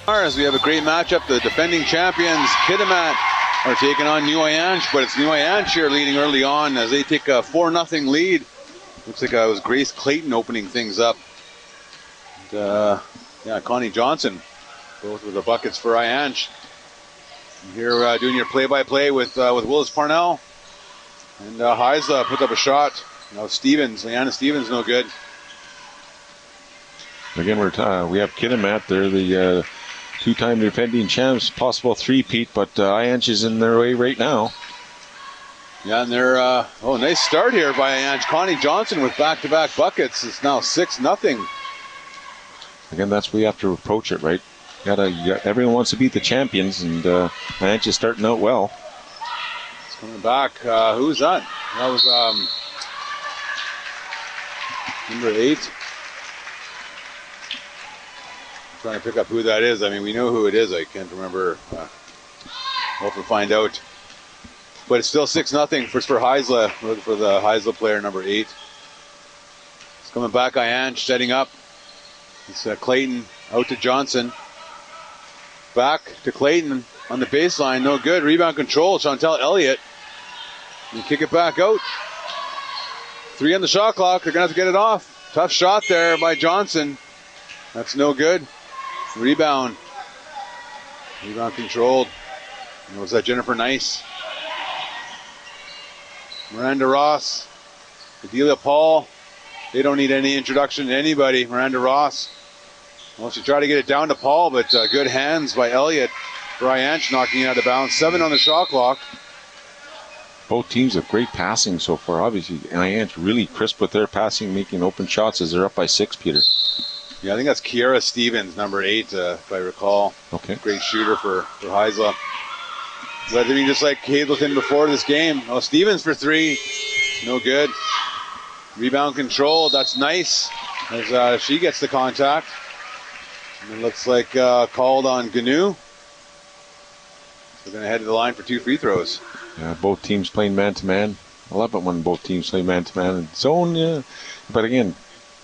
As we have a great matchup, the defending champions Kitamaat are taking on New Aiyansh, but it's New Aiyansh here leading early on as they take a 4-0 lead. Looks like it was Grace Clayton opening things up. And, Connie Johnson, both with the buckets for Aiyansh. Here doing your play-by-play with Willis Parnell. And Heisla puts up a shot. Now Leanna Stevens, no good. Again, we have Kitamaat. They're the two-time defending champs, possible three-peat, but Aiyansh is in their way right now. Yeah, and they're, nice start here by Aiyansh. Connie Johnson with back-to-back buckets. It's now 6-0. Again, that's where you have to approach it, right? Everyone wants to beat the champions, and Aiyansh is starting out well. It's coming back. Who's that? That was number 8. Trying to pick up who that is. I mean, we know who it is. I can't remember. We'll have to find out. But it's still 6-0 for Heisla, for the Heisla player, number 8. It's coming back. Aiyansh setting up. It's Clayton out to Johnson. Back to Clayton on the baseline. No good. Rebound control. Chantel Elliott. And kick it back out. 3 on the shot clock. They're going to have to get it off. Tough shot there by Johnson. That's no good. Rebound controlled. And was that Jennifer Nice? Miranda Ross, Adelia Paul. They don't need any introduction to anybody. Miranda Ross. Well, she tried to get it down to Paul, but good hands by Elliott. For Aiyansh knocking it out of bounds. 7 on the shot clock. Both teams have great passing so far. Obviously, Aiyansh really crisp with their passing, making open shots as they're up by 6, Peter. Yeah, I think that's Kiara Stevens, number 8, if I recall. Okay. Great shooter for Heisla. But I mean, just like Hazleton before this game. Oh, Stevens for 3. No good. Rebound control. That's nice. As she gets the contact. And it looks like called on Gnu. We're going to head to the line for 2 free throws. Yeah, both teams playing man-to-man. I love it when both teams play man-to-man and zone. Yeah. But again,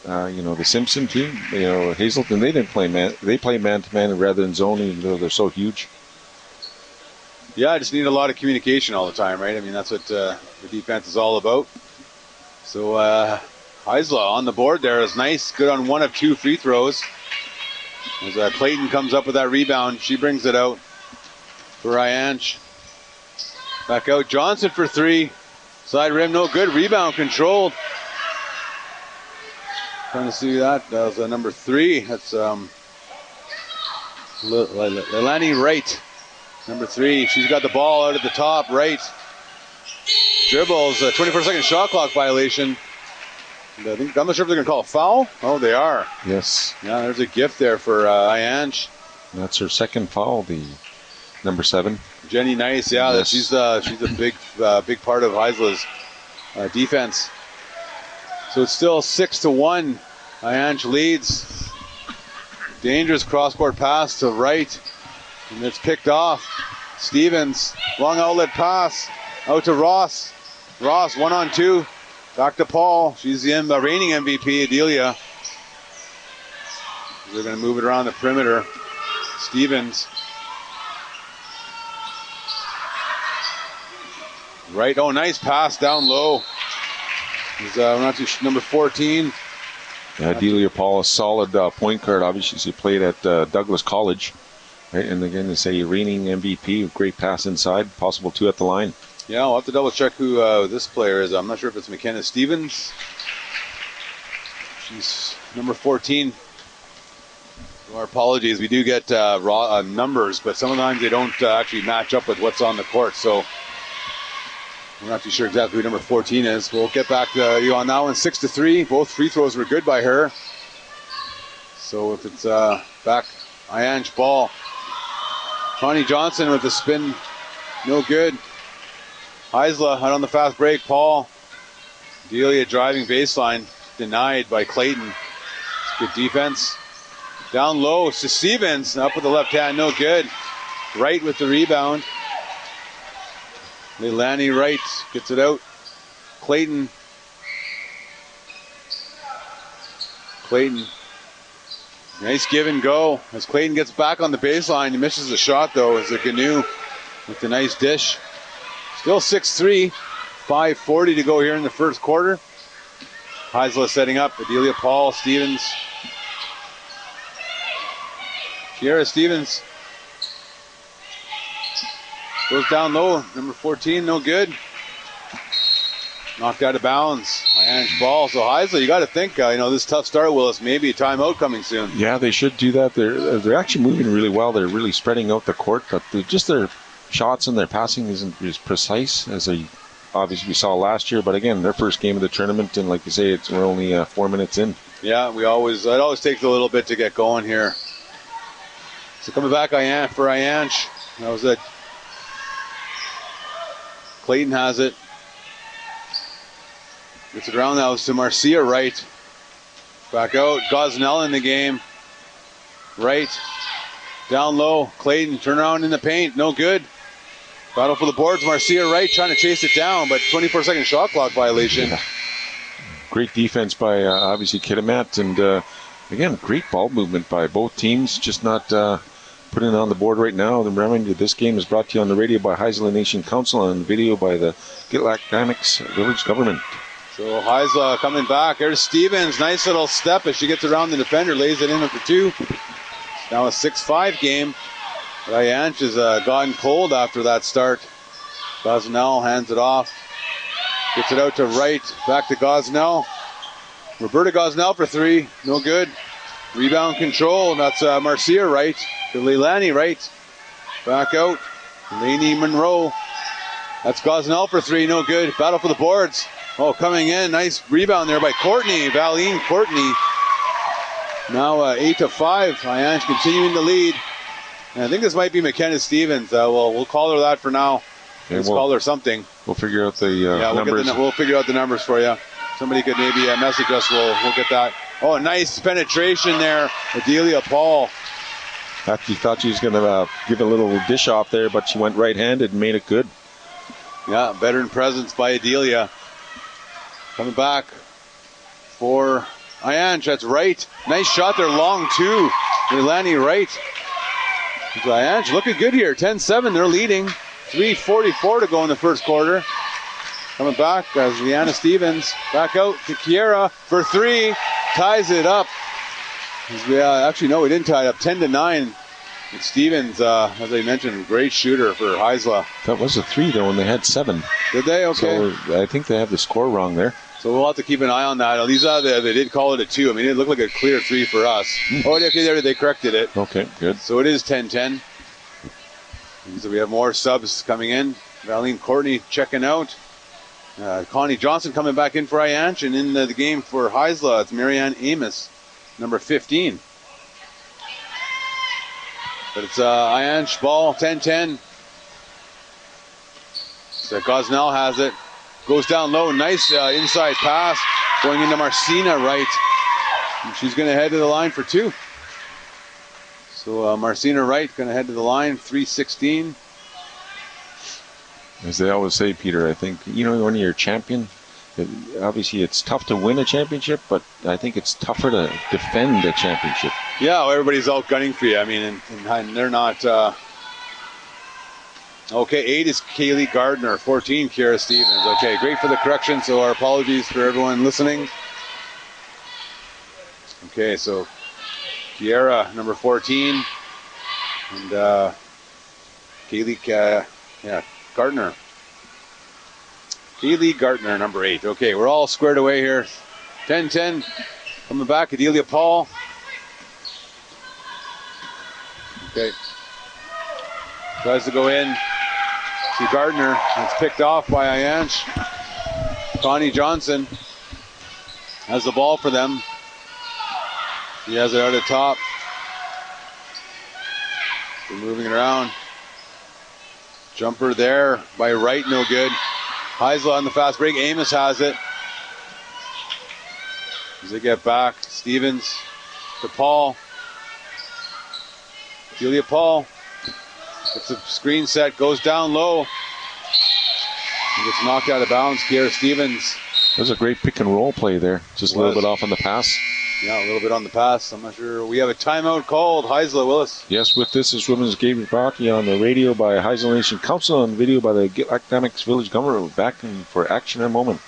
the Simpson team, Hazleton, they didn't play man. They play man-to-man rather than zone, even though they're so huge. Yeah, I just need a lot of communication all the time, right? I mean, that's what the defense is all about. So Heisla on the board there is nice. Good on 1 of 2 free throws. As Clayton comes up with that rebound, she brings it out for Aiyansh. Back out. Johnson for 3. Side rim, no good. Rebound controlled. Trying to see that. That was number 3. That's Leilani Wright. Number 3. She's got the ball out at the top. Right. Dribbles. 24-second shot clock violation. And I'm not sure if they're going to call a foul. Oh, they are. Yes. Yeah, there's a gift there for Aiyansh. That's her second foul, the number 7. Jenny Nice, yeah, yes. she's a big part of Heisla's defense. So it's still 6-1. Aiyansh leads. Dangerous cross-court pass to Wright, and it's picked off. Stevens, long outlet pass out to Ross. Ross 1-on-2. Back to Paul. She's the reigning MVP, Adelia. They're going to move it around the perimeter. Stevens. Right. Oh, nice pass down low. Number 14. Yeah, Adelia Paul, a solid point guard. Obviously, she played at Douglas College. Right? And again, it's a reigning MVP. Great pass inside. Possible 2 at the line. Yeah, I'll have to double check who this player is. I'm not sure if it's McKenna Stevens. She's number 14. Our apologies. We do get raw numbers, but sometimes they don't actually match up with what's on the court. So we're not too sure exactly who number 14 is. We'll get back to you on that one. 6-3. Both free throws were good by her. So if it's back, Aiyansh ball. Connie Johnson with the spin. No good. Heisla out on the fast break. Paul. Delia driving baseline. Denied by Clayton. Good defense. Down low to Stevens. Up with the left hand. No good. Wright with the rebound. Leilani Wright gets it out. Clayton Nice give and go as Clayton gets back on the baseline. He misses the shot though as a Gnu with the nice dish. Still 6-3, 5:40 to go here in the first quarter. Heisler setting up. Adelia Paul, Stevens. Kiera Stevens goes down low. Number 14, no good. Knocked out of bounds. Aiyansh ball. So Heisler, you got to think, this tough start, Willis, maybe a timeout coming soon. Yeah, they should do that. They're actually moving really well. They're really spreading out the court, but their shots and their passing isn't as precise as they obviously saw last year. But again, their first game of the tournament, and like you say, we're only 4 minutes in. Yeah, it always takes a little bit to get going here. So coming back for Aiyansh. That was it. Clayton has it. Gets it around now to Marcia Wright. Back out. Gosnell in the game. Wright. Down low. Clayton turn around in the paint. No good. Battle for the boards. Marcia Wright trying to chase it down, but 24-second shot clock violation. Yeah. Great defense by obviously Kitamaat, and again, great ball movement by both teams. Just not putting it on the board right now. The reminder, this game is brought to you on the radio by Haisla Nation Council and video by the Gitlak Dynamics Village Government. So Heisler coming back. There's Stevens. Nice little step as she gets around the defender. Lays it in for two. Now a 6-5 game. But Aiyansh has gotten cold after that start. Gosnell hands it off. Gets it out to Wright. Back to Gosnell. Roberta Gosnell for three. No good. Rebound control. That's Marcia Wright to Leilani Wright. Back out. Lainey Monroe. That's Gosnell for three. No good. Battle for the boards. Oh, coming in. Nice rebound there by Courtney. Valine Courtney. Now 8-5. Aiyansh continuing to lead. And I think this might be McKenna Stevens. We'll call her that for now. Let's call her something. We'll figure out the numbers. We'll figure out the numbers for you. Somebody could maybe message us. We'll get that. Oh, nice penetration there. Adelia Paul. Actually thought she was going to give a little dish off there, but she went right-handed and made it good. Yeah, veteran presence by Adelia. Coming back for Aiyansh. That's Wright. Nice shot there, long too. Leilani Wright. Aiyansh looking good here. 10-7, they're leading. 3:44 to go in the first quarter. Coming back as Leanna Stevens. Back out to Kiera for three. Ties it up. Actually, no, we didn't tie it up. 10-9. And Stevens, as I mentioned, great shooter for Heisler. That was a three, though, and they had 7. Did they? Okay. So I think they have the score wrong there. So we'll have to keep an eye on that. These they did call it a 2. I mean, it looked like a clear 3 for us. Oh, okay, there they corrected it. Okay, good. So it is 10-10. So we have more subs coming in. Valine Courtney checking out. Connie Johnson coming back in for Aiyansh, and in the game for Heisler, it's Marianne Amos, number 15. But it's Aiyansh ball, 10-10. So Gosnell has it. Goes down low, nice inside pass. Going into Marcina Wright. And she's going to head to the line for 2. So Marcina Wright going to head to the line, 3:16. As they always say, Peter, I think, when you're a champion, obviously it's tough to win a championship, but I think it's tougher to defend a championship. Yeah, well, everybody's out gunning for you. I mean, and they're not... Okay, 8 is Kaylee Gardner, 14, Kiera Stevens. Okay, great for the correction, so our apologies for everyone listening. Okay, so Kiera, number 14, and Kaylee, Gardner. Kaylee Gardner, number 8. Okay, we're all squared away here. 10-10, coming back, Adelia Paul. Okay, tries to go in. To Gardner. It's picked off by Aiyansh. Connie Johnson has the ball for them. He has it out at top. They're moving it around. Jumper there by Wright, no good. Heisler on the fast break. Amos has it. As they get back, Stevens to Paul. Julia Paul. Gets the screen set, goes down low. He gets knocked out of bounds. Kiera Stevens. That was a great pick and roll play there. Just a little bit off on the pass. Yeah, a little bit on the pass. I'm not sure. We have a timeout called. Heisla Willis. Yes, with this is Women's Game brought to you on the radio by Heisel Nation Council and video by the Kitamaat Village Government. Back for action in a moment.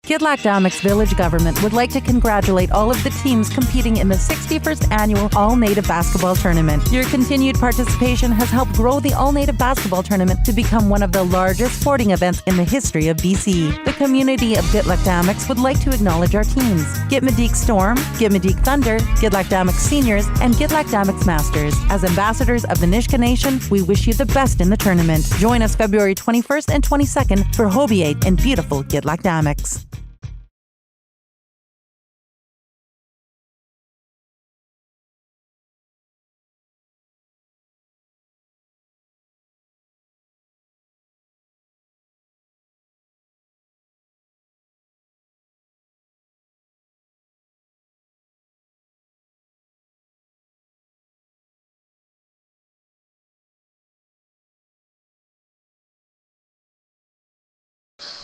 Kitamaat Village Government would like to congratulate all of the teams competing in the 61st Annual All-Native Basketball Tournament. Your continued participation has helped grow the All-Native Basketball Tournament to become one of the largest sporting events in the history of BC. The community of Kitamaat would like to acknowledge our teams: Gitmedeek Storm, Gitmedeek Thunder, Kitamaat Seniors, and Kitamaat Masters. As ambassadors of the Nisga'a Nation, we wish you the best in the tournament. Join us February 21st and 22nd for Hobiate in beautiful Kitamaat.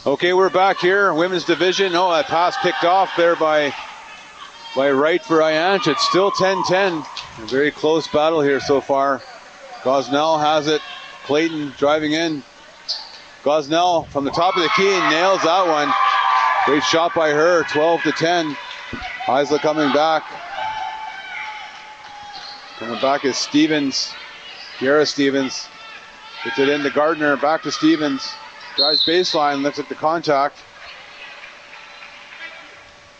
Okay, we're back here. Women's division. Oh, that pass picked off there by Wright for Aiyansh. It's still 10-10. A very close battle here so far. Gosnell has it. Clayton driving in. Gosnell from the top of the key and nails that one. Great shot by her. 12-10. Heisla coming back. Coming back is Stevens. Kiara Stevens. Gets it into Gardner. Back to Stevens. Drives baseline, looks at the contact.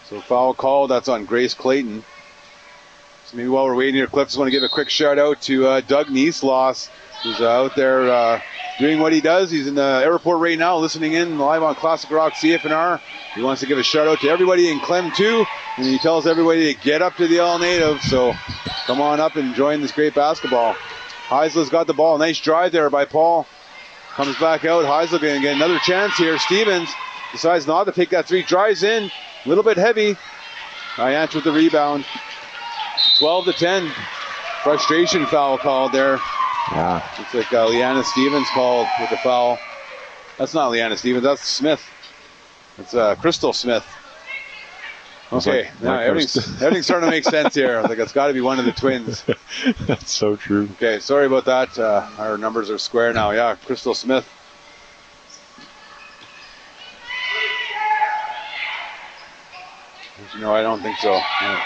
So foul call, that's on Grace Clayton. So maybe while we're waiting here, Cliff, just want to give a quick shout out to Doug Neesloss, who's out there doing what he does. He's in the airport right now, listening in live on Classic Rock CFNR. He wants to give a shout out to everybody in Clem too, and he tells everybody to get up to the All-Native. So come on up and join this great basketball. Heisla's got the ball, nice drive there by Paul. Comes back out. Heisel going to get another chance here. Stevens decides not to take that three. Drives in. A little bit heavy. Aiyansh with the rebound. 12-10. Frustration foul called there. Yeah. Looks like Leanna Stevens called with the foul. That's not Leanna Stevens. That's Smith. It's Crystal Smith. Okay, now everything's starting to make sense here. Like it's got to be one of the twins. That's so true. Okay, sorry about that. Our numbers are square now. Yeah, Crystal Smith. No, I don't think so. No.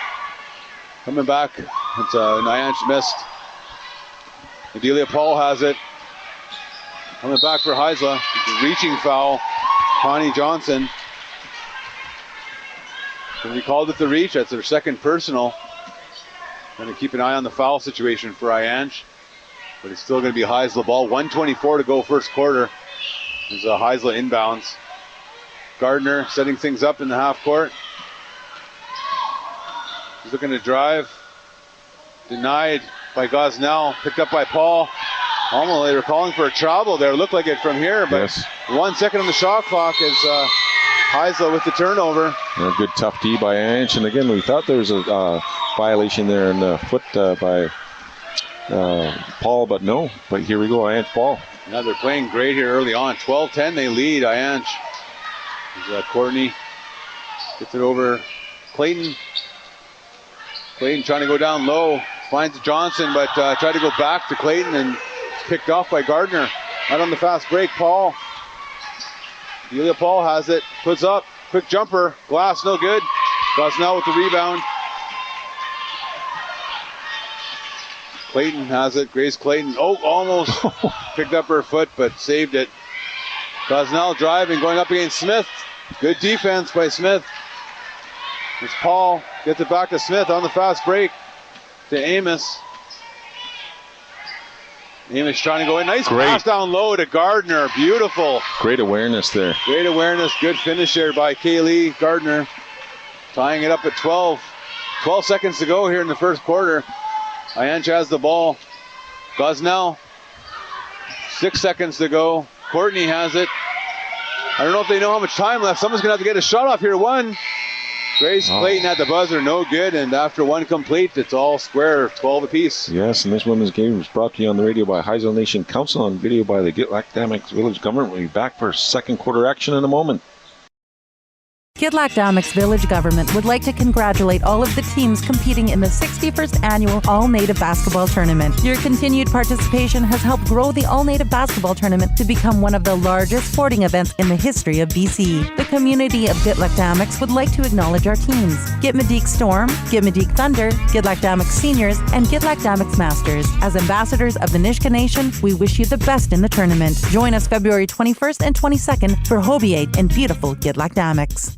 Coming back, it's Aiyansh missed. Adelia Paul has it. Coming back for Heisla. It's a reaching foul. Connie Johnson. And we called it the reach. That's their second personal. Going to keep an eye on the foul situation for Aiyansh. But it's still going to be Heisla ball. 1:24 to go first quarter. There's a Heisla inbounds. Gardner setting things up in the half court. He's looking to drive. Denied by Gosnell. Picked up by Paul. Almost they were calling for a travel there. Looked like it from here. But yes. 1 second on the shot clock is Heisla with the turnover. A good tough D by Aiyansh. And again, we thought there was a violation there in the foot by Paul, but no. But here we go, Aiyansh ball. Yeah, they're playing great here early on. 12-10, they lead. Aiyansh. Courtney gets it over Clayton. Clayton trying to go down low. Finds Johnson, but tried to go back to Clayton and picked off by Gardner. Not on the fast break, Paul. Delia Paul has it. Puts up. Quick jumper. Glass, no good. Gosnell with the rebound. Clayton has it. Grace Clayton. Oh, almost picked up her foot, but saved it. Gosnell driving, going up against Smith. Good defense by Smith. It's Paul. Gets it back to Smith on the fast break. To Amos. Amos trying to go in. Nice pass down low to Gardner. Beautiful. Great awareness there. Great awareness. Good finish there by Kaylee Gardner. Tying it up at 12. 12 seconds to go here in the first quarter. Aiyansh has the ball. Gosnell. 6 seconds to go. Courtney has it. I don't know if they know how much time left. Someone's going to have to get a shot off here. One. Grace Clayton at the buzzer, no good, and after one complete, it's all square, 12 apiece. Yes, and this women's game was brought to you on the radio by Heisel Nation Council and video by the Kitamaat Village Government. We'll be back for second quarter action in a moment. Kitamaat's village government would like to congratulate all of the teams competing in the 61st annual All-Native Basketball Tournament. Your continued participation has helped grow the All-Native Basketball Tournament to become one of the largest sporting events in the history of BC. The community of Kitamaat would like to acknowledge our teams: Gitmedeek Storm, Gitmedeek Thunder, Kitamaat Seniors, and Kitamaat Masters. As ambassadors of the Nisga'a Nation, we wish you the best in the tournament. Join us February 21st and 22nd for Hobiate in beautiful Kitamaat.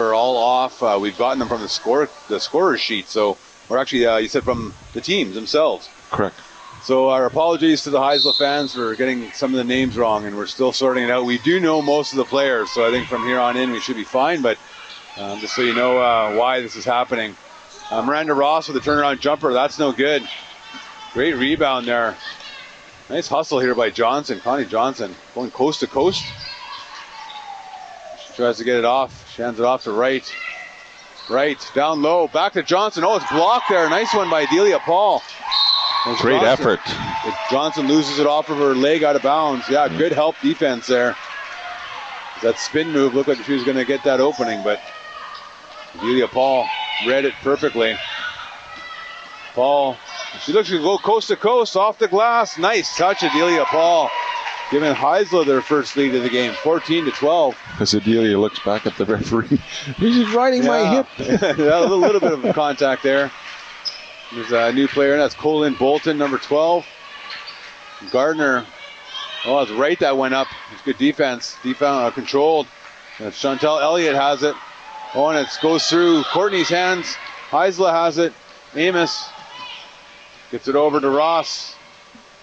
Are all off. We've gotten them from the scorer sheet. So we're actually, you said from the teams themselves. Correct. So our apologies to the Heisler fans for getting some of the names wrong, and we're still sorting it out. We do know most of the players, so I think from here on in we should be fine. But just so you know why this is happening. Miranda Ross with a turnaround jumper. That's no good. Great rebound there. Nice hustle here by Johnson. Connie Johnson going coast to coast. She tries to get it off. She hands it off to Wright. Wright down low. Back to Johnson. Oh, it's blocked there. Nice one by Delia Paul. Great effort. Johnson loses it off of her leg out of bounds. Yeah, good help defense there. That spin move looked like she was going to get that opening, but Delia Paul read it perfectly. Paul, she looks to go coast to coast off the glass. Nice touch of Delia Paul, giving Heisler their first lead of the game, 14-12. As Adelia looks back at the referee, he's riding my hip. A little bit of contact there. There's a new player, and that's Colin Bolton, number 12. Gardner, oh, it's right that went up. It's good defense. Controlled. And Chantel Elliott has it. Oh, and it goes through Courtney's hands. Heisler has it. Amos gets it over to Ross.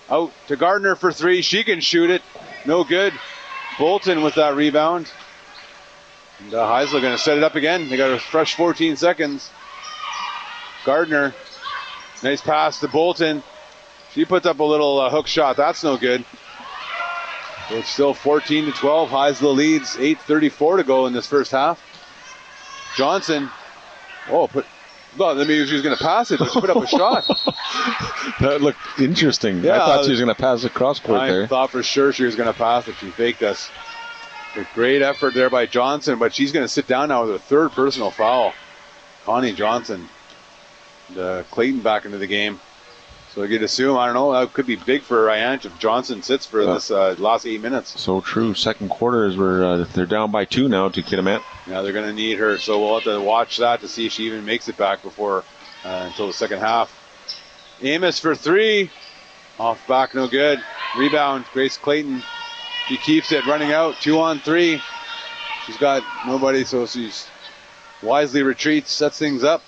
Out to Gardner for three. She can shoot it. No good. Bolton with that rebound. And Heisler going to set it up again. They got a fresh 14 seconds. Gardner. Nice pass to Bolton. She puts up a little hook shot. That's no good. So it's still 14-12. Heisler leads. 8:34 to go in this first half. Johnson. Oh, maybe she was going to pass it, but she put up a shot. That looked interesting. Yeah, I thought she was going to pass the cross court there. I thought for sure she was going to pass it. She faked us. A great effort there by Johnson, but she's going to sit down now with her third personal foul. Connie Johnson. And, Clayton back into the game. So you'd assume, I don't know, that could be big for Aiyansh if Johnson sits for this last 8 minutes. So true. Second quarter is where they're down by 2 now to Kitamaat. Yeah, they're going to need her. So we'll have to watch that to see if she even makes it back before until the second half. Amos for three. Off back, no good. Rebound, Grace Clayton. She keeps it, running out. 2-on-3. She's got nobody, so she's wisely retreats, sets things up.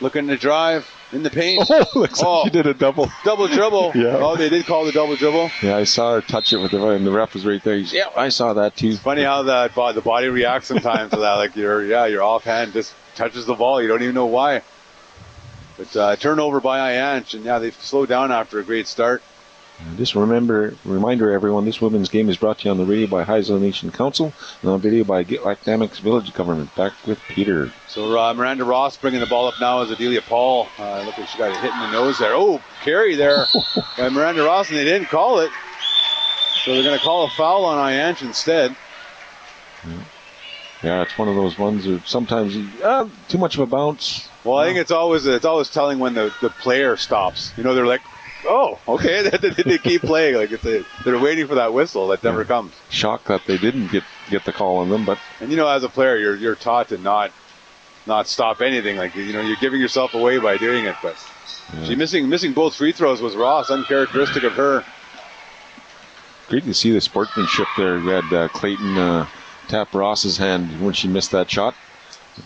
Looking to drive in the paint. Oh, looks like she did a double dribble. Yeah. Oh, they did call the double dribble. Yeah, I saw her touch it with and the ref was right there. Yeah, I saw that too. It's funny how the body reacts sometimes to that. Like your offhand just touches the ball. You don't even know why. But turnover by Aiyansh, and they've slowed down after a great start. Just reminder everyone, this women's game is brought to you on the radio by Heisler Nation Council and on video by Kitamaat's Village Government. Back with Peter. So Miranda Ross bringing the ball up now as Adelia Paul. Look like she got a hit in the nose there. Oh, carry there by Miranda Ross, and they didn't call it. So they're going to call a foul on Aiyansh instead. Yeah, it's one of those ones that sometimes too much of a bounce. Well, I think it's always telling when the player stops. They're like, oh, okay. They keep playing. Like they're waiting for that whistle that never comes. Shocked that they didn't get the call on them, but as a player, you're taught to not stop anything. Like you're giving yourself away by doing it. But she missing both free throws was Ross, uncharacteristic of her. Great to see the sportsmanship there. You had Clayton tap Ross's hand when she missed that shot.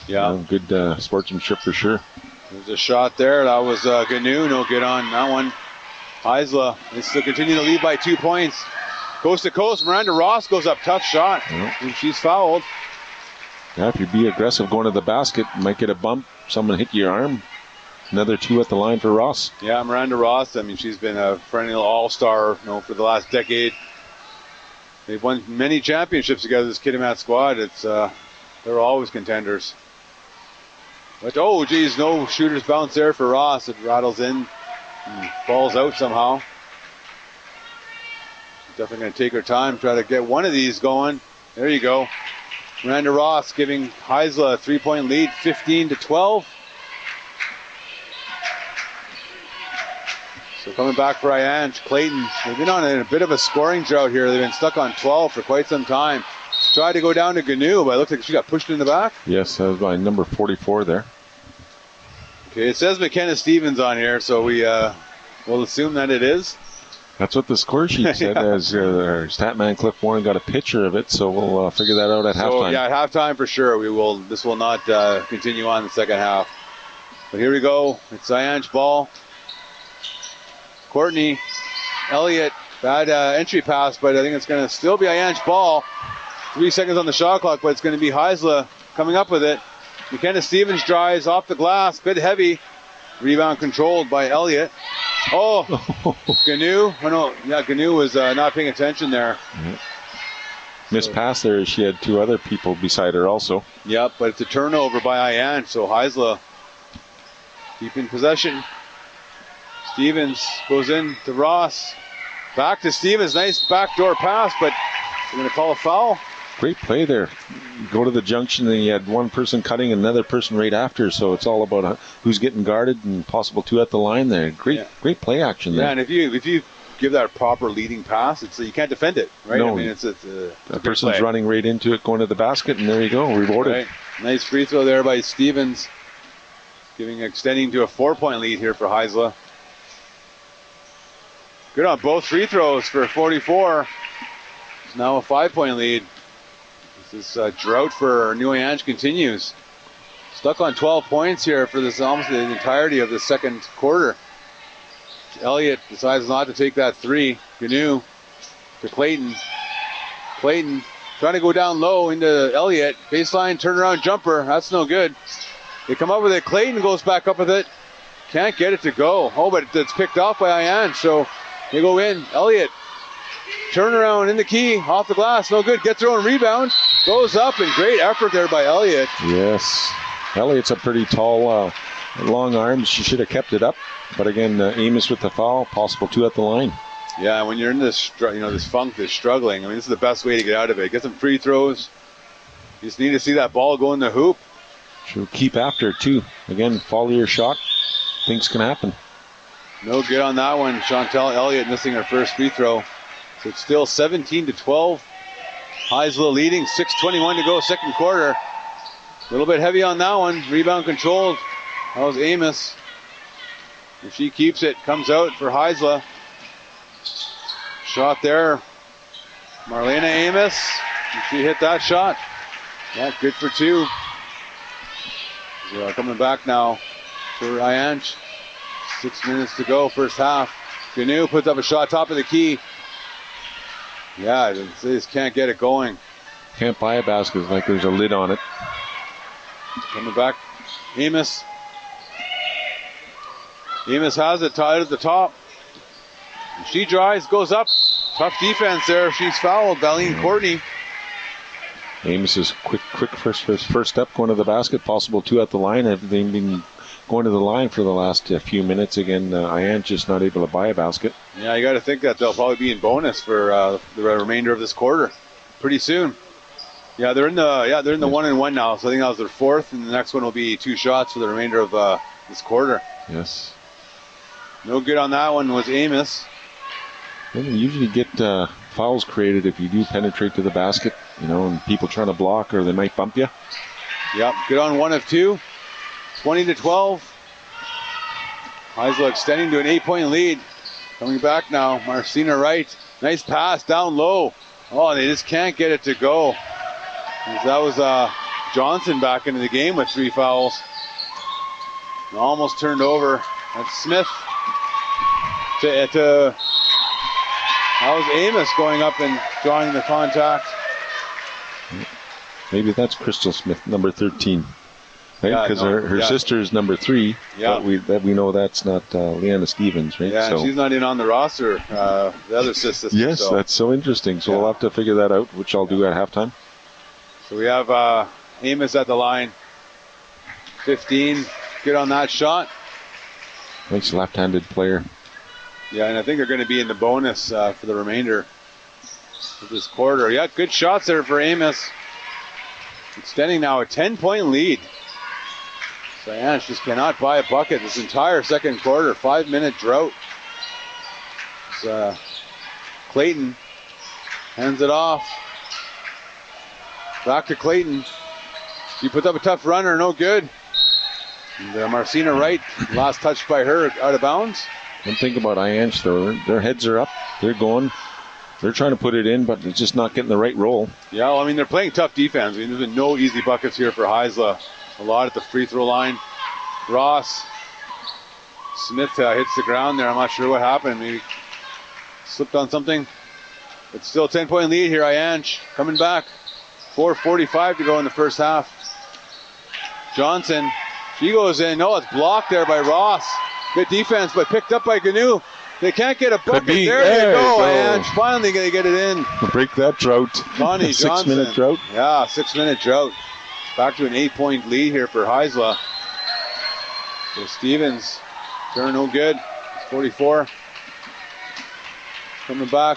Yeah, good sportsmanship for sure. There's a shot there. That was Ganu. No good on that one. Heisler, they still continue to lead by 2 points. Coast to coast. Miranda Ross goes up. Tough shot. And she's fouled. Yeah, if you be aggressive going to the basket, you might get a bump. Someone hit your arm. Another 2 at the line for Ross. Yeah, Miranda Ross. I mean, she's been a perennial all-star, for the last decade. They've won many championships together. This Kitamaat squad. They're always contenders. But geez, no shooter's bounce there for Ross. It rattles in, and falls out somehow. Definitely going to take her time, try to get one of these going. There you go. Miranda Ross giving Heisla a 3-point lead, 15-12. So coming back for Aiyansh, Clayton. They've been on a bit of a scoring drought here. They've been stuck on 12 for quite some time. Tried to go down to Gnu, but it looks like she got pushed in the back. Yes, that was by number 44 there. Okay, it says McKenna Stevens on here, so we'll assume that it is. That's what the score sheet said. Yeah. As our statman Cliff Warren got a picture of it, so we'll figure that out at halftime. Yeah, at halftime for sure. This will not continue on the second half. But here we go. It's Aiyansh ball. Courtney Elliott, bad entry pass, but I think it's going to still be Aiyansh ball. 3 seconds on the shot clock, but it's going to be Heisla coming up with it. McKenna Stevens drives off the glass, bit heavy. Rebound controlled by Elliott. Oh, Gnu. Oh no, yeah, Gnu was not paying attention there. Missed pass there. She had 2 other people beside her also. Yep, but it's a turnover by Aiyansh, so Heisla keeping possession. Stevens goes in to Ross. Back to Stevens. Nice backdoor pass, but they're going to call a foul. Great play there. You go to the junction and you had one person cutting, another person right after. So it's all about who's getting guarded and possible 2 at the line there. Great play action there. Yeah, and if you give that a proper leading pass, you can't defend it, right? No, I mean, it's a person's play. running right into it, going to the basket, and there you go, rewarded. Right. Nice free throw there by Stevens, extending to a 4-point lead here for Heisla. Good on both free throws for 44. It's now a 5-point lead. This drought for New Aiyansh continues. Stuck on 12 points here for this almost the entirety of the second quarter. Elliott decides not to take that 3. Gnu to Clayton. Clayton trying to go down low into Elliott. Baseline turnaround jumper. That's no good. They come up with it. Clayton goes back up with it. Can't get it to go. Oh, but it's picked off by Aiyansh. So they go in. Elliott. Turnaround in the key. Off the glass. No good. Gets her own rebound. Goes up, and great effort there by Elliott. Yes. Elliott's a pretty tall, long arms. She should have kept it up. But again, Amos with the foul. Possible 2 at the line. Yeah, when you're in this, this funk, this struggling, I mean, this is the best way to get out of it. Get some free throws. You just need to see that ball go in the hoop. She'll keep after it, too. Again, follow your shot. Things can happen. No good on that one. Chantel Elliott missing her first free throw. So it's still 17-12. Heisla leading, 6:21 to go, second quarter. A little bit heavy on that one. Rebound controlled. That was Amos. If she keeps it, comes out for Heisla. Shot there. Marlena Amos. She hit that shot. Yeah, good for 2. Coming back now for Aiyansh. 6 minutes to go, first half. Gnu puts up a shot top of the key. Yeah, they just can't get it going. Can't buy a basket. It's like there's a lid on it. Coming back, Amos. Amos has it tied at the top. She drives, goes up. Tough defense there. She's fouled. Baleen Courtney. Amos is quick first step going to the basket. Possible 2 at the line. They've been going to the line for the last few minutes. Again, Aiyansh just not able to buy a basket. Yeah, you got to think that they'll probably be in bonus for the remainder of this quarter pretty soon. Yeah, they're in the 1-1 now. So I think that was their 4th, and the next one will be 2 shots for the remainder of this quarter. Yes. No good on that one was Amos. Well, you usually get fouls created if you do penetrate to the basket, and people trying to block or they might bump you. Yep, good on 1 of 2. 20-12. Heisla extending to an 8-point lead. Coming back now, Marcina Wright. Nice pass down low. Oh, they just can't get it to go. That was Johnson back into the game with 3 fouls. Almost turned over. That's Smith to That was Amos going up and drawing the contact. Maybe that's Crystal Smith, number 13. Right? Yeah, Because no, her sister is number 3. Yeah. But we know that's not Leanna Stevens, right? Yeah, so. she's not in on the roster, the other sister. Yes, so. that's so interesting. So we'll have to figure that out, which I'll do at halftime. So we have Amos at the line. 15. Good on that shot. Nice left-handed player. Yeah, and I think they're going to be in the bonus for the remainder of this quarter. Yeah, good shots there for Amos. Extending now a 10-point lead. So Aiyansh just cannot buy a bucket this entire second quarter. 5-minute drought. Clayton hands it off. Back to Clayton. She puts up a tough runner, no good. And Marcina Wright, last touch by her, out of bounds. One thing about Aiyansh, though, their heads are up. They're going. They're trying to put it in, but it's just not getting the right roll. Yeah, well, I mean, they're playing tough defense. I mean, there's been no easy buckets here for Heisla. A lot at the free throw line. Ross. Smith hits the ground there. I'm not sure what happened. Maybe slipped on something. It's still a 10-point lead here. Aiyansh coming back. 4:45 to go in the first half. Johnson. She goes in. No, it's blocked there by Ross. Good defense, but picked up by Gnu. They can't get a bucket. There you go, Aiyansh. Finally going to get it in. Break that drought. Connie Johnson. 6-minute drought. Yeah, 6-minute drought. Back to an 8-point lead here for Heisla. So Stevens, turn no good. It's 44. Coming back.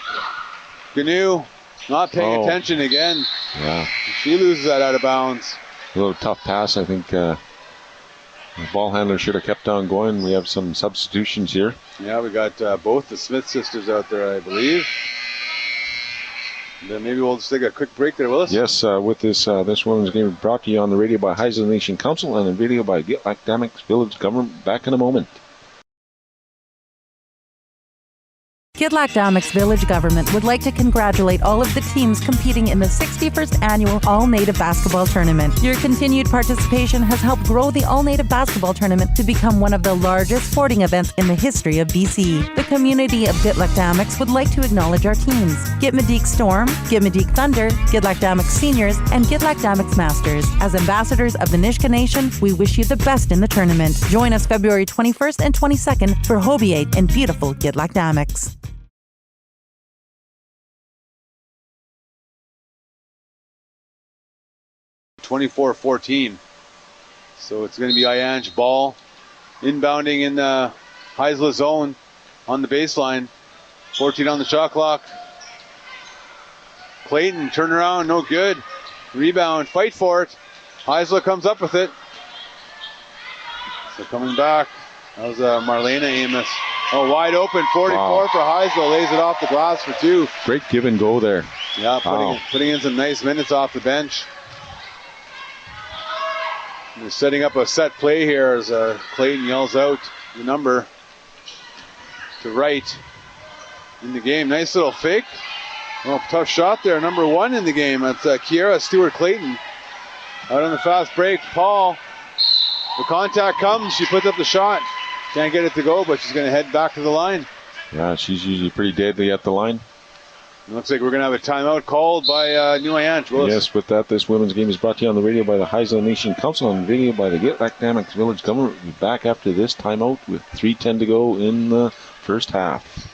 Gnu, not paying attention again. Yeah. She loses that out of bounds. A little tough pass. I think the ball handler should have kept on going. We have some substitutions here. Yeah, we got both the Smith sisters out there, I believe. And then maybe we'll just take a quick break there, Willis. Yes, with this women's game brought to you on the radio by Heisla Nation Council and the video by Kitamaat Village Government. Back in a moment. Kitamaat Village Government would like to congratulate all of the teams competing in the 61st Annual All-Native Basketball Tournament. Your continued participation has helped grow the All-Native Basketball Tournament to become one of the largest sporting events in the history of BC. The community of Kitamaat would like to acknowledge our teams: Gitmadik Storm, Gitmadik Thunder, Kitamaat Seniors, and Kitamaat Masters. As ambassadors of the Nisga'a Nation, we wish you the best in the tournament. Join us February 21st and 22nd for Hobiate in beautiful Kitamaat. 24-14. So it's going to be Aiyansh ball inbounding in the Heisla zone on the baseline. 14 on the shot clock. Clayton, turn around, no good. Rebound, fight for it. Heisla comes up with it. So coming back, that was Marlena Amos. Oh, wide open, 44 for Heisla. Lays it off the glass for 2. Great give and go there. Yeah, putting in some nice minutes off the bench. They're setting up a set play here as Clayton yells out the number to Wright in the game. Nice little fake. Oh, tough shot there. Number 1 in the game. That's Kiera Stewart-Clayton. Out on the fast break. Paul. The contact comes. She puts up the shot. Can't get it to go, but she's going to head back to the line. Yeah, she's usually pretty deadly at the line. It looks like we're going to have a timeout called by New Aiyansh. Yes, with that, this women's game is brought to you on the radio by the Heisla Nation Council and video by the Kitamaat Village Government. We'll be back after this timeout with 3:10 to go in the first half.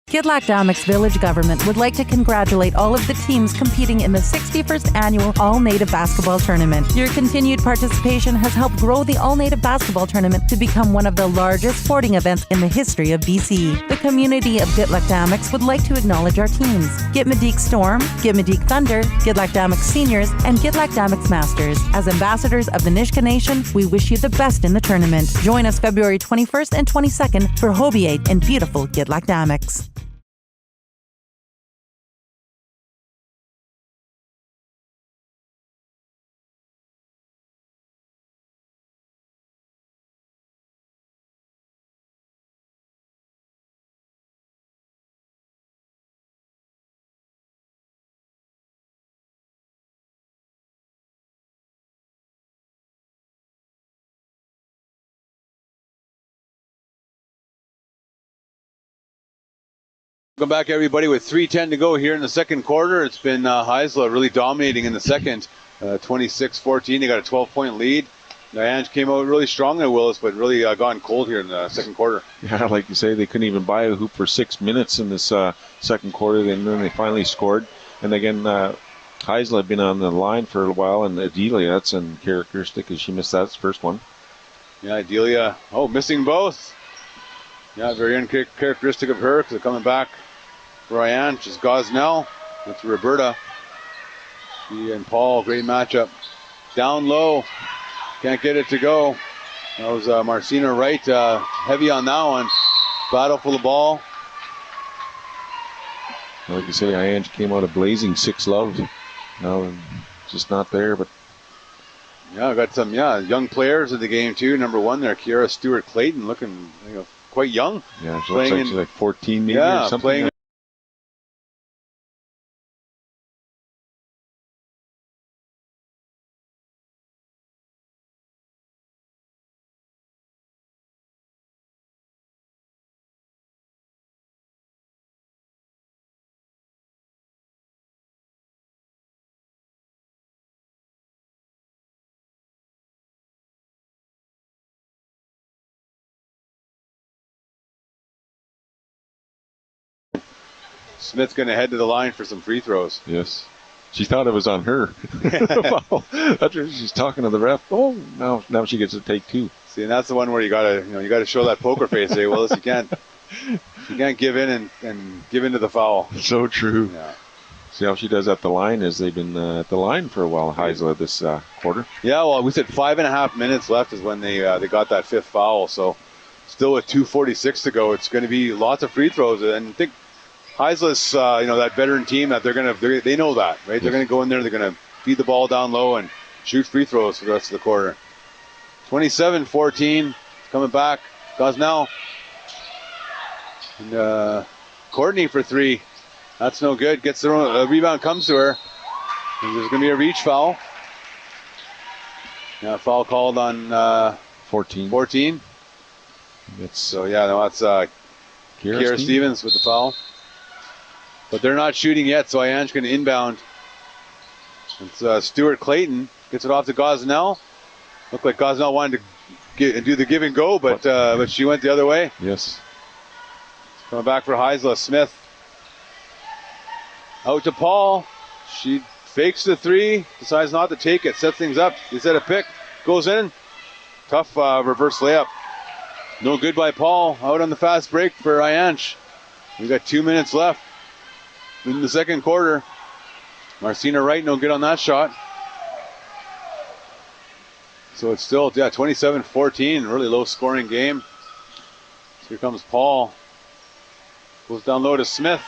Kitamaat Village Government would like to congratulate all of the teams competing in the 61st Annual All-Native Basketball Tournament. Your continued participation has helped grow the All-Native Basketball Tournament to become one of the largest sporting events in the history of BC. The community of Kitamaat would like to acknowledge our teams: Gitmadik Storm, Gitmadik Thunder, Kitamaat Seniors, and Kitamaat Masters. As ambassadors of the Nisga'a Nation, we wish you the best in the tournament. Join us February 21st and 22nd for Hobiate in beautiful Kitamaat. Welcome back, everybody, with 3:10 to go here in the second quarter. It's been Heisler really dominating in the second, 26-14. They got a 12-point lead. Aiyansh came out really strong at Willis, but really gone cold here in the second quarter. Yeah, like you say, they couldn't even buy a hoop for 6 minutes in this second quarter, and then they finally scored. And again, Heisler had been on the line for a while, and Adelia, that's uncharacteristic because she missed that first one. Yeah, Adelia, missing both. Yeah, very uncharacteristic of her because they're coming back for Aiyansh is Gosnell. That's Roberta. She and Paul, great matchup. Down low, can't get it to go. That was Marcina Wright, heavy on that one. Battle for the ball. Like you say, Aiyansh came out a blazing 6-love. No, just not there, but. Yeah, got some young players in the game too. Number one there, Kiara Stewart-Clayton, looking quite young. Yeah, she looks like she's like 14 maybe or something. Playing Smith's going to head to the line for some free throws. Yes. She thought it was on her. After she's talking to the ref. Oh, now she gets to take two. See, and that's the one where you gotta show that poker face. Say, Willis, you can't give in and give in to the foul. So true. Yeah. See how she does at the line is they've been at the line for a while, Heisler, this quarter. Yeah, well, we said 5.5 minutes left is when they got that fifth foul. So still with 2:46 to go, it's going to be lots of free throws. And I think Heisler's, that veteran team that they know that, right? Yes. They're going to go in there, they're going to feed the ball down low and shoot free throws for the rest of the quarter. 27-14, coming back. Gosnell. And Courtney for three. That's no good. Gets the rebound, comes to her. And there's going to be a reach foul. Yeah, foul called on 14. That's Kiera Stevens with the foul. But they're not shooting yet, so Aiyansh going to inbound. It's Stewart-Clayton. Gets it off to Gosnell. Looked like Gosnell wanted to do the give and go, but she went the other way. Yes. Coming back for Heisler. Smith. Out to Paul. She fakes the three. Decides not to take it. Sets things up. They set a pick. Goes in. Tough reverse layup. No good by Paul. Out on the fast break for Aiyansh. We got 2 minutes left in the second quarter. Marcina Wright, no good on that shot. So it's still 27-14, really low scoring game. So here comes Paul. Goes down low to Smith.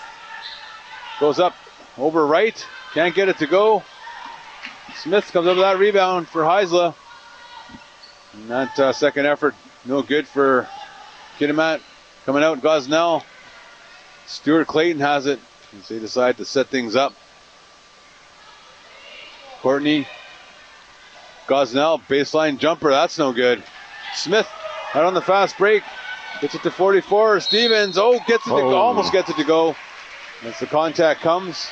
Goes up over Wright. Can't get it to go. Smith comes up with that rebound for Heisler. And that second effort, no good for Kitamaat. Coming out, Gosnell. Stewart-Clayton has it. As they decide to set things up. Courtney. Gosnell, baseline jumper, that's no good. Smith, out on the fast break. Gets it to 44. Stevens, gets it to go, almost gets it to go. As the contact comes.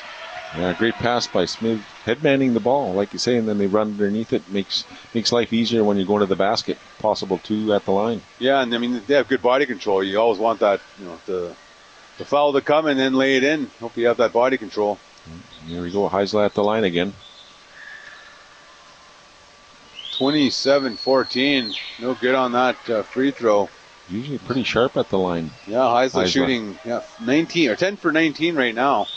Yeah, great pass by Smith. Headmanning the ball, like you say, and then they run underneath it. Makes life easier when you're going to the basket. Possible two at the line. Yeah, and I mean, they have good body control. You always want that, the foul to come and then lay it in. Hope you have that body control. Here we go, Heisler at the line again. 27-14. No good on that free throw. Usually pretty sharp at the line. Yeah, Heisler shooting 19 or 10 for 19 right now.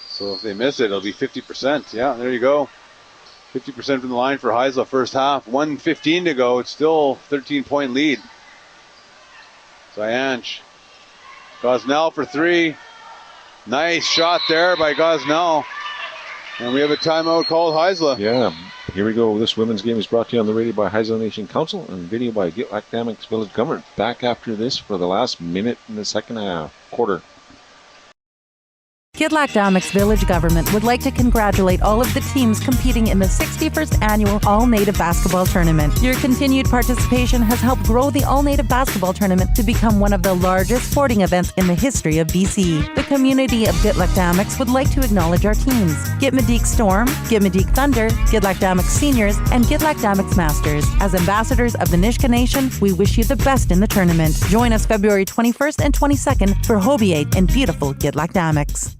So if they miss it, it'll be 50%. Yeah, there you go. 50% from the line for Heisler first half. 1:15 to go. It's still 13-point lead. Aiyansh. Gosnell for three. Nice shot there by Gosnell. And we have a timeout called Heisler. Yeah, here we go. This women's game is brought to you on the radio by Heisler Nation Council and video by Gitlac Dynamics Village Government. Back after this for the last minute in the second half quarter. Gidlak-Damix Village Government would like to congratulate all of the teams competing in the 61st Annual All-Native Basketball Tournament. Your continued participation has helped grow the All-Native Basketball Tournament to become one of the largest sporting events in the history of BC. The community of Gidlak-Damix would like to acknowledge our teams: Gitmedeek Storm, Gitmedeek Thunder, Gidlak-Damix Seniors, and Gidlak-Damix Masters. As ambassadors of the Nisga'a Nation, we wish you the best in the tournament. Join us February 21st and 22nd for Hobiate in beautiful Gidlak-Damix.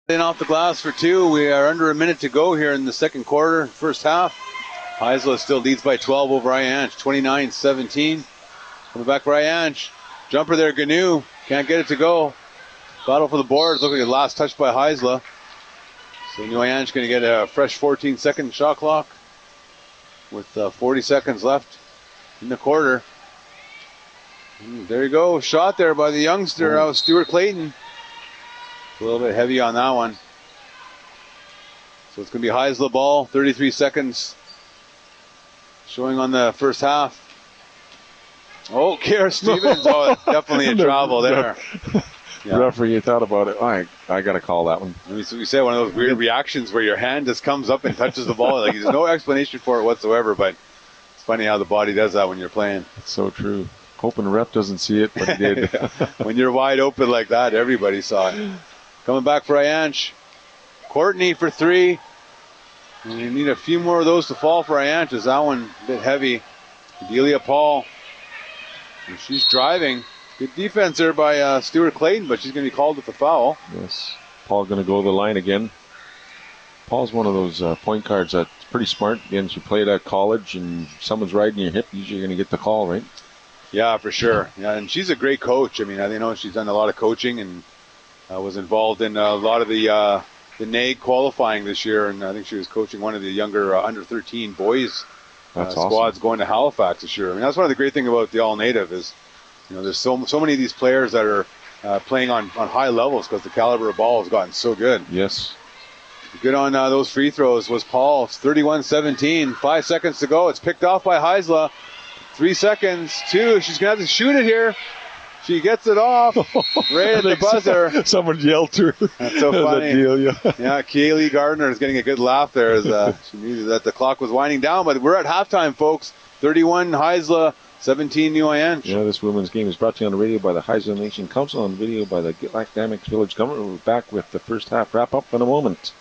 In off the glass for two. We are under a minute to go here in the second quarter, first half. Heisler still leads by 12 over Aiyansh, 29-17. Coming back for Aiyansh. Jumper there, Gnu. Can't get it to go. Battle for the boards. Looking at the last touch by Heisler. So New Aiyansh going to get a fresh 14-second shot clock with 40 seconds left in the quarter. There you go. Shot there by the youngster, Stuart Clayton. A little bit heavy on that one. So it's going to be Heisler ball, 33 seconds showing on the first half. Oh, Kara Stevens. Oh, definitely a travel there. Yeah. Referee, you thought about it. I got to call that one. We say one of those weird reactions where your hand just comes up and touches the ball. Like, there's no explanation for it whatsoever, but it's funny how the body does that when you're playing. That's so true. Hoping the ref doesn't see it, but he did. When you're wide open like that, everybody saw it. Coming back for Aiyansh. Courtney for three. And you need a few more of those to fall for Aiyansh. Is that one a bit heavy? Delia Paul. And she's driving. Good defense there by Stuart Clayton, but she's going to be called with a foul. Yes. Paul going to go to the line again. Paul's one of those point guards that's pretty smart. Again, she played at college, and someone's riding your hip, usually you're going to get the call, right? Yeah, for sure. Yeah, and she's a great coach. I mean, I know she's done a lot of coaching and was involved in a lot of the NAG qualifying this year, and I think she was coaching one of the younger under 13 boys squads awesome. Going to Halifax this year. I mean, that's one of the great things about the All Native is, there's so many of these players that are playing on high levels because the caliber of ball has gotten so good. Yes. Good on those free throws was Paul. It's 31-17. 5 seconds to go. It's picked off by Heisler. 3 seconds. 2. She's going to have to shoot it here. She gets it off right at the buzzer. Someone yelled to her. That's so funny. Yeah, Kaylee Gardner is getting a good laugh there as she knew that the clock was winding down. But we're at halftime, folks. 31 Heisler, 17 New Aiyansh. Yeah, this women's game is brought to you on the radio by the Heisler Nation Council, on video by the Gitlak-Damix Village Government. We're back with the first half wrap-up in a moment.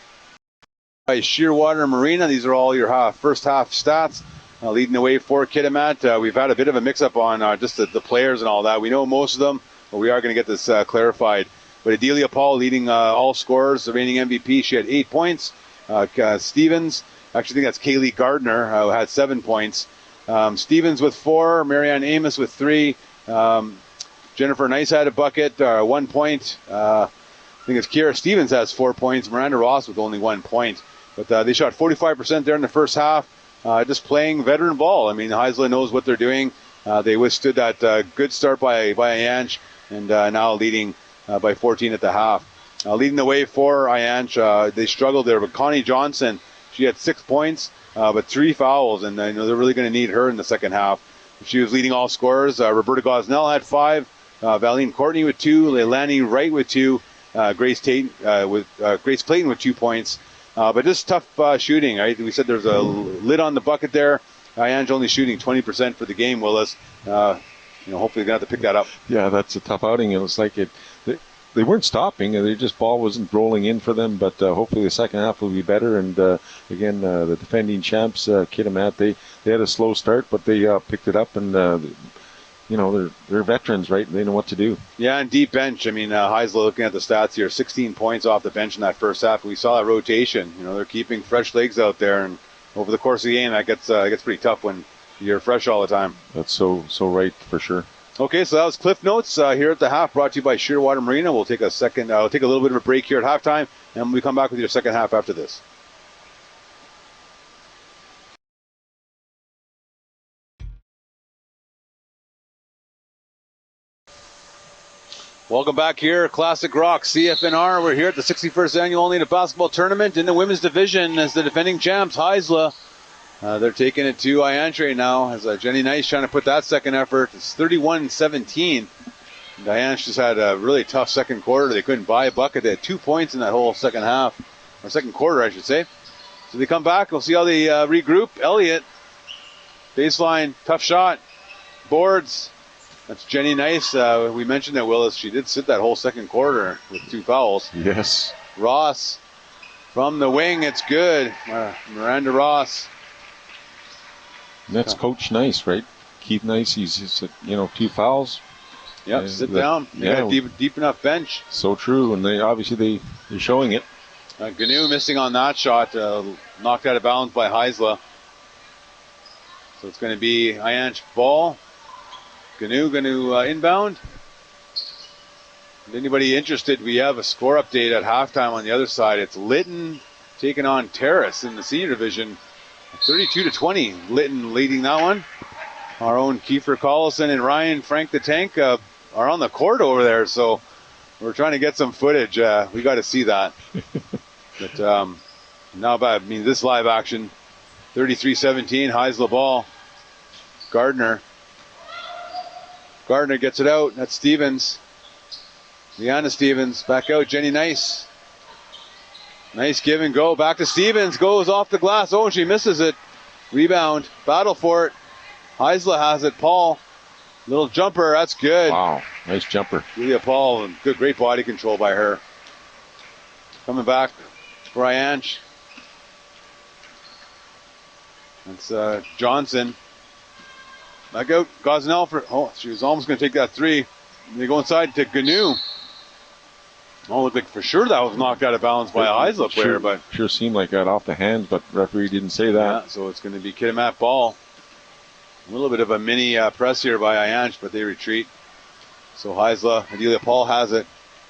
By Shearwater Marina, these are all your first half stats. Leading the way for Kitamaat. We've had a bit of a mix-up on just the players and all that. We know most of them, but we are going to get this clarified. But Adelia Paul leading all scorers, the reigning MVP. She had 8 points. Stevens, actually I think that's Kaylee Gardner, who had 7 points. Stevens with 4, Marianne Amos with 3. Jennifer Nice had a bucket, 1 point. I think it's Kiera Stevens has 4 points. Miranda Ross with only 1 point. But they shot 45% there in the first half. Just playing veteran ball. I mean, Heisler knows what they're doing. They withstood that good start by Aiyansh, and now leading by 14 at the half. Leading the way for Aiyansh, they struggled there, but Connie Johnson, she had 6 points, but 3 fouls, and they're really going to need her in the second half. She was leading all scorers. Roberta Gosnell had 5, Valine Courtney with 2, Leilani Wright with 2, Grace Clayton with 2 points. But just tough shooting, right? We said there's a lid on the bucket there. Aiyansh only shooting 20% for the game, Willis. Hopefully they're going to have to pick that up. Yeah, that's a tough outing. It was like they weren't stopping. They just ball wasn't rolling in for them. But hopefully the second half will be better. And again, the defending champs, Kitamaat, they had a slow start, but they picked it up. And they're veterans, right? They know what to do. Yeah, and deep bench. I mean, Heisler looking at the stats here, 16 points off the bench in that first half. We saw that rotation. They're keeping fresh legs out there, and over the course of the game, that gets pretty tough when you're fresh all the time. That's so right for sure. Okay, so that was Cliff Notes here at the half, brought to you by Shearwater Marina. We'll take a second, we'll take a little bit of a break here at halftime, and we come back with your second half after this. Welcome back here, Classic Rock CFNR. We're here at the 61st Annual All Native Basketball Tournament in the women's division as the defending champs, Haisla. They're taking it to Aiyansh right now as Jenny Nice trying to put that second effort. It's 31-17. Aiyansh just had a really tough second quarter. They couldn't buy a bucket. They had 2 points in that whole second half, or second quarter, I should say. So they come back. We'll see how they regroup. Elliott, baseline, tough shot, boards. That's Jenny Nice. We mentioned that, Willis. She did sit that whole second quarter with 2 fouls. Yes. Ross from the wing. It's good. Miranda Ross. And that's Coach Nice, right? Keith Nice. He's just, 2 fouls. Yep, sit down. They got a deep enough bench. So true, and they're showing it. Gnu missing on that shot, knocked out of bounds by Haisla. So it's going to be Aiyansh ball. Gnu inbound. And anybody interested, we have a score update at halftime on the other side. It's Lytton taking on Terrace in the senior division. 32-20. Lytton leading that one. Our own Kiefer Collison and Ryan Frank the Tank are on the court over there, so we're trying to get some footage. We got to see that. But this live action, 33-17, Haisla ball. Gardner gets it out. That's Stevens. Liana Stevens back out. Jenny Nice. Nice give and go. Back to Stevens. Goes off the glass. Oh, she misses it. Rebound. Battle for it. Haisla has it. Paul. Little jumper. That's good. Wow. Nice jumper. Julia Paul. Good, great body control by her. Coming back for Aiyansh. That's Johnson. Back out. Gosnell for. Oh, she was almost going to take that 3. They go inside to Gnu. Oh, looked like for sure that was knocked out of bounds by a Haisla player, but sure seemed like that off the hands, but referee didn't say that. Yeah, so it's going to be Kitamaat ball. A little bit of a mini press here by Aiyansh, but they retreat. So Haisla, Adelia Paul has it.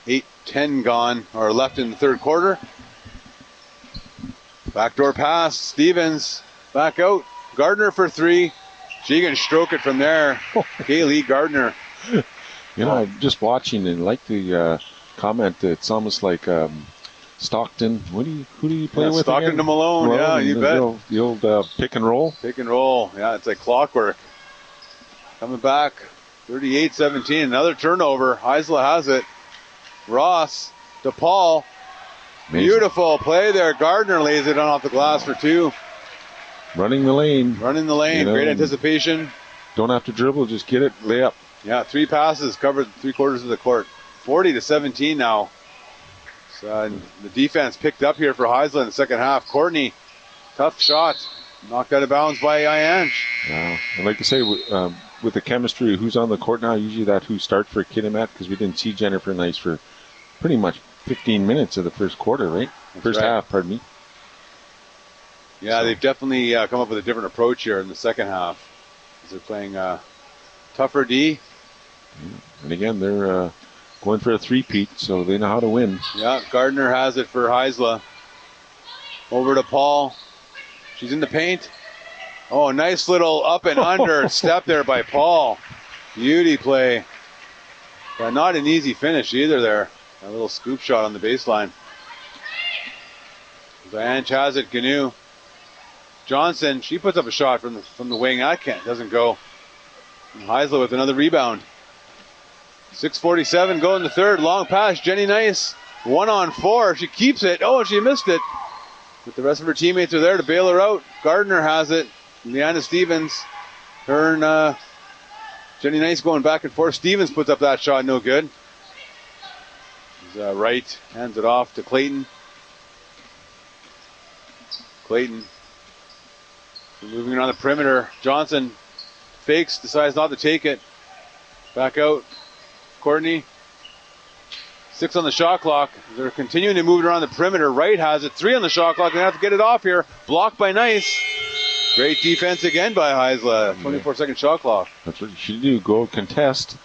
8-10 gone or left in the third quarter. Backdoor pass. Stevens back out. Gardner for 3. She can stroke it from there. Kaylee Gardner. I'm just watching and like the comment. It's almost like Stockton. Who do you play with? Stockton again? to Malone. Yeah, you bet. The old pick and roll. Pick and roll. Yeah, it's like clockwork. Coming back. 38-17. Another turnover. Haisla has it. Ross to Paul. Amazing. Beautiful play there. Gardner lays it on off the glass for 2. Running the lane. Great anticipation. Don't have to dribble. Just get it. Lay up. Yeah, 3 passes. Covered 3/4 of the court. 40-17 now. So, the defense picked up here for Haisla in the second half. Courtney, tough shot. Knocked out of bounds by Aiyansh. Yeah, I'd like to say, with the chemistry, who's on the court now, usually that who starts for Kitamaat, because we didn't see Jennifer Nice for pretty much 15 minutes of the first quarter, right? First half, pardon me. Yeah, they've definitely come up with a different approach here in the second half. They're playing tougher D. And again, they're going for a 3-peat, so they know how to win. Yeah, Gardner has it for Haisla. Over to Paul. She's in the paint. Oh, nice little up and under step there by Paul. Beauty play. But not an easy finish either there. A little scoop shot on the baseline. Aiyansh has it. Gnu. Johnson, she puts up a shot from the wing. Doesn't go. And Haisla with another rebound. 6:47 go in the third. Long pass. Jenny Nice. 1-on-4. She keeps it. Oh, she missed it. But the rest of her teammates are there to bail her out. Gardner has it. Liana Stevens. Her and Jenny Nice going back and forth. Stevens puts up that shot. No good. Wright hands it off to Clayton. Moving around the perimeter. Johnson fakes, decides not to take it. Back out. Courtney. 6 on the shot clock. They're continuing to move it around the perimeter. Wright has it. 3 on the shot clock. They have to get it off here. Blocked by Nice. Great defense again by Heisler. 24-second shot clock. That's what you should do. Go contest,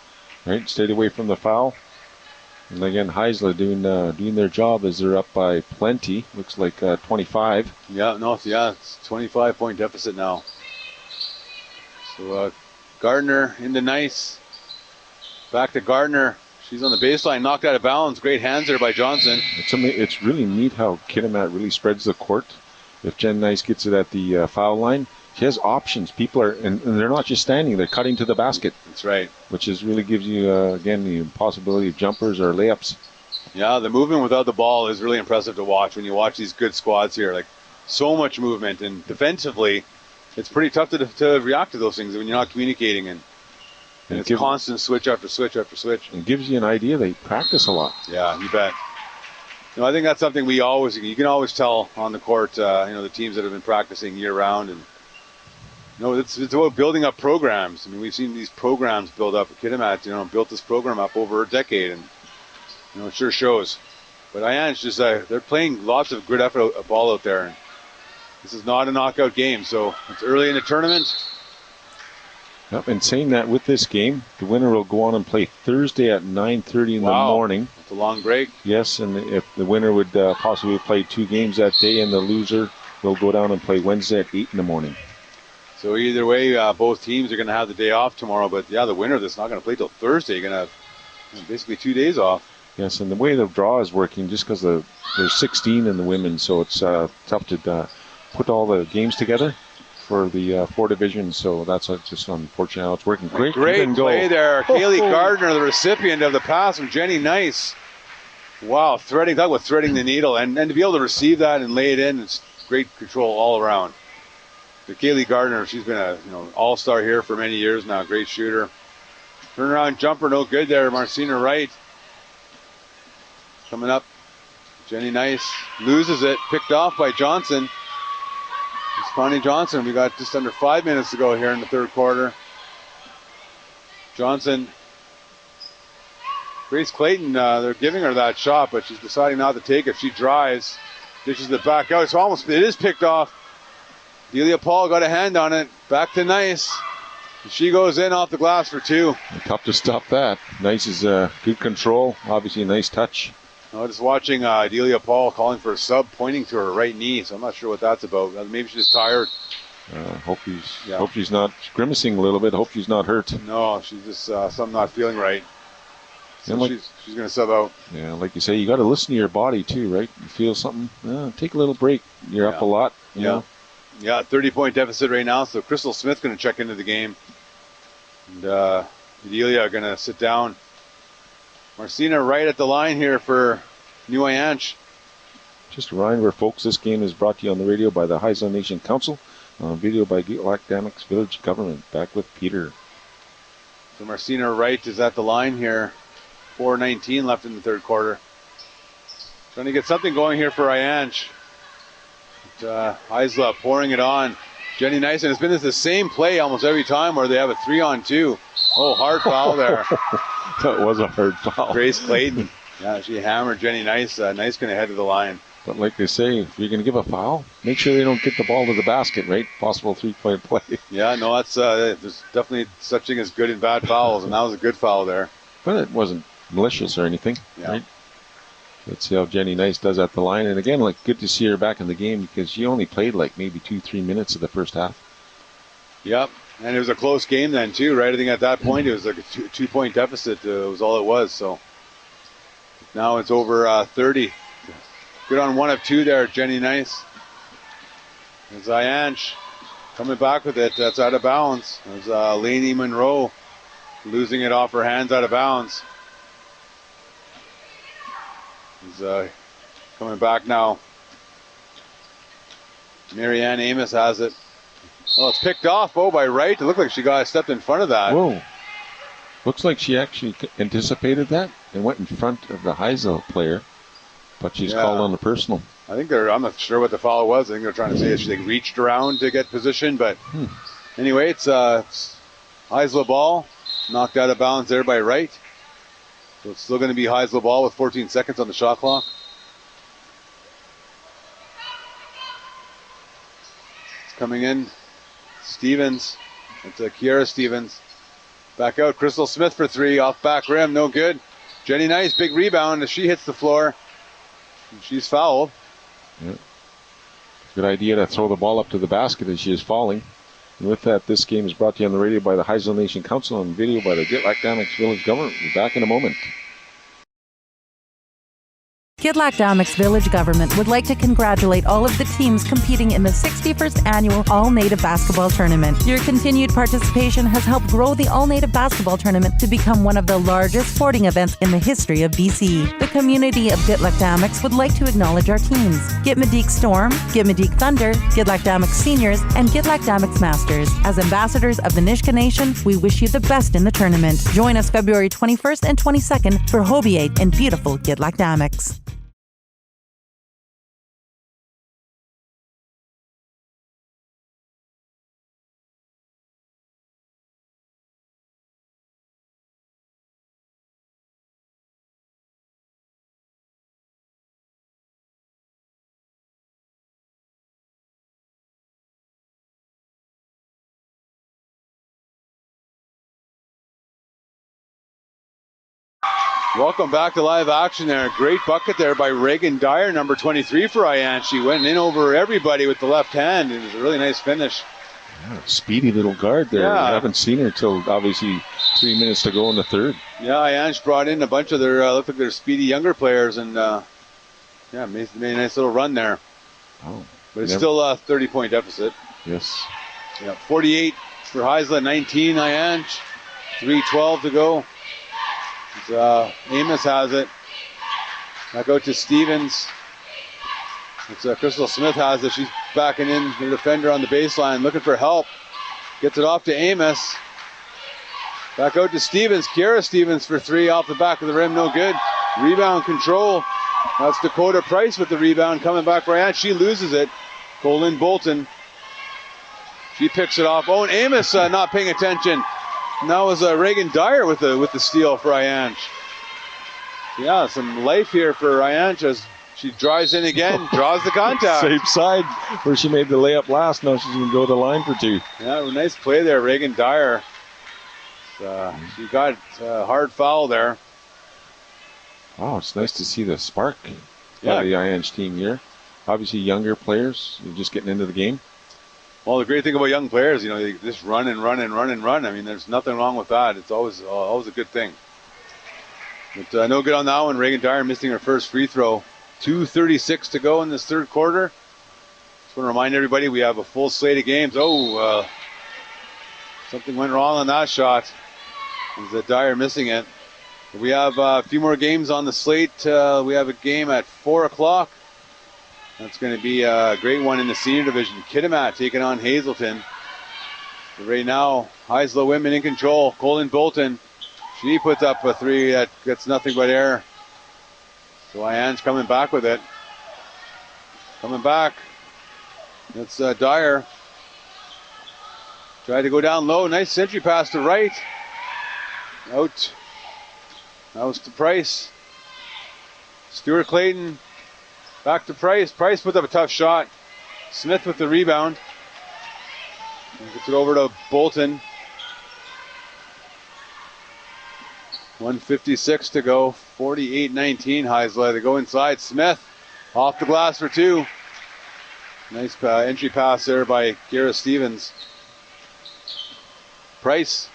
right? Stay away from the foul. And again, Heisler doing their job as they're up by plenty. Looks like 25. Yeah, it's 25-point deficit now. So Gardner into Nice. Back to Gardner. She's on the baseline, knocked out of bounds. Great hands there by Johnson. It's really neat how Kitamaat really spreads the court. If Jen Nice gets it at the foul line, she has options. People are, and they're not just standing, they're cutting to the basket. That's right. Which really gives you, again, the possibility of jumpers or layups. Yeah, the movement without the ball is really impressive to watch when you watch these good squads here. Like, so much movement. And defensively, it's pretty tough to react to those things when you're not communicating. And it's constant switch after switch after switch. It gives you an idea they practice a lot. Yeah, you bet. I think that's something you can always tell on the court, the teams that have been practicing year round. And it's about building up programs. I mean, we've seen these programs build up. Kitamaat, built this program up over a decade, and it sure shows. But Aiyansh just they're playing lots of good effort ball out there. And this is not a knockout game, so it's early in the tournament. Yep, and saying that, with this game, the winner will go on and play Thursday at 9:30 in the morning. It's a long break. Yes, and if the winner would possibly play 2 games that day, and the loser will go down and play Wednesday at 8 in the morning. So either way, both teams are going to have the day off tomorrow. But yeah, the winner that's not going to play till Thursday, you're going to have basically 2 days off. Yes, and the way the draw is working, just because there's 16 in the women, so it's tough to put all the games together for the 4 divisions, so that's just unfortunate how it's working. Great play there. Kaylee Gardner, the recipient of the pass from Jenny Nice. Wow, talk about threading the needle, and to be able to receive that and lay it in, it's great control all around. The Kaylee Gardner, she's been a all-star here for many years now, great shooter. Turnaround jumper, no good there. Marcina Wright coming up. Jenny Nice loses it, picked off by Johnson. It's Connie Johnson. We got just under 5 minutes to go here in the third quarter. Johnson, Grace Clayton, they're giving her that shot, but she's deciding not to take it. She drives, dishes it back out. It is picked off. Delia Paul got a hand on it. Back to Nice. She goes in off the glass for 2. Tough to stop that. Nice is good control. Obviously a nice touch. Just watching Delia Paul calling for a sub, pointing to her right knee, so I'm not sure what that's about. Maybe she's just tired. Hope she's not grimacing a little bit. Hope she's not hurt. No, she's just something not feeling right. So she's going to sub out. Yeah, like you say, you got to listen to your body too, right? You feel something, take a little break. You're up a lot. You know? Yeah, 30-point deficit right now, so Crystal Smith's going to check into the game. And Delia going to sit down. Marcina right at the line here for New Aiyansh. Just a reminder, folks, this game is brought to you on the radio by the Haisla Nation Council, on video by Academics Village Government. Back with Peter. So Marcina Wright is at the line here. 4:19 left in the third quarter. Trying to get something going here for Aiyansh. Haisla pouring it on. Jenny Nice, and it's been the same play almost every time where they have a 3-on-2. Oh, hard foul there. That was a hard foul. Grace Clayton. Yeah, she hammered Jenny Nice. Nice going to head to the line. But like they say, if you're going to give a foul, make sure they don't get the ball to the basket, right? Possible 3-point play. Yeah, no, that's there's definitely such thing as good and bad fouls, and that was a good foul there. But it wasn't malicious or anything, right? Let's see how Jenny Nice does at the line. And again, good to see her back in the game, because she only played maybe 2-3 minutes of the first half. Yep, and it was a close game then too, right? I think at that point it was like a 2-point deficit. Was all it was. So now it's over 30. Good on 1 of 2 there, Jenny Nice. There's Aiyansh coming back with it. That's out of bounds. There's Lainey Monroe losing it off her hands out of bounds. He's coming back now. Marianne Amos has it. Oh, it's picked off by Wright. It looked like she stepped in front of that. Whoa. Looks like she actually anticipated that and went in front of the Heisel player. But she's called on the personal. I think I'm not sure what the foul was. I think they're trying to say she reached around to get position. But anyway, it's Heisel ball. Knocked out of bounds there by Wright. So it's still going to be Heisel ball with 14 seconds on the shot clock. It's coming in. Stevens. It's Kiara Stevens. Back out. Crystal Smith for three. Off back rim. No good. Jenny Nice, big rebound as she hits the floor. And she's fouled. Yeah. Good idea to throw the ball up to the basket as she is falling. And with that, this game is brought to you on the radio by the Heisel Nation Council and video by the Gitlak Dynamics Village Government. We'll be back in a moment. Kitamaat Village Government would like to congratulate all of the teams competing in the 61st Annual All-Native Basketball Tournament. Your continued participation has helped grow the All-Native Basketball Tournament to become one of the largest sporting events in the history of BC. The community of Gitlak would like to acknowledge our teams: Gitmedeek Storm, Gitmedeek Thunder, Gitlak Seniors, and Gitlak Masters. As ambassadors of the Nisga'a Nation, we wish you the best in the tournament. Join us February 21st and 22nd for Hobiate in beautiful Gitlak. Welcome back to live action there. Great bucket there by Reagan Dyer, number 23 for Aiyansh. She went in over everybody with the left hand. It was a really nice finish. Yeah, speedy little guard there. Yeah. We haven't seen her until obviously 3 minutes to go in the third. Yeah, Aiyansh brought in a bunch of their, looked like their speedy younger players, and made a nice little run there. Oh, but it's still a 30-point deficit. Yes. Yeah, 48 for Heisler, 19 Aiyansh, 3:12 to go. Amos has it. Back out to Stevens. It's Crystal Smith has it. She's backing in the defender on the baseline, looking for help. Gets it off to Amos. Back out to Stevens. Kiara Stevens for three off the back of the rim, no good. Rebound control. That's Dakota Price with the rebound coming back for Aiyansh. She loses it. Colin Bolton. She picks it off. Oh, and Amos not paying attention. And that was Reagan Dyer with the steal for Aiyansh. Yeah, some life here for Aiyansh as she drives in again, draws the contact. Same side where she made the layup last. Now she's going to go to the line for two. Yeah, nice play there, Reagan Dyer. She got a hard foul there. Oh, it's nice to see the spark by the Aiyansh team here. Obviously, younger players just getting into the game. Well, the great thing about young players, they just run and run and run and run. I mean, there's nothing wrong with that. It's always a good thing. But no good on that one. Reagan Dyer missing her first free throw. 2:36 to go in this third quarter. Just want to remind everybody we have a full slate of games. Something went wrong on that shot. Is Dyer missing it? We have a few more games on the slate. We have a game at 4 o'clock. That's going to be a great one in the senior division. Kitamaat taking on Hazelton. But right now, Heisler women in control. Colin Bolton, she puts up a three that gets nothing but air. So Aiyansh coming back with it. Coming back. That's Dyer. Tried to go down low. Nice entry pass to right. Out. That was to Price. Stuart Clayton. Back to Price. Price puts up a tough shot. Smith with the rebound. Gets it over to Bolton. 1:56 to go. 48-19 Heisler. They go inside. Smith off the glass for two. Nice entry pass there by Kiara Stevens. Price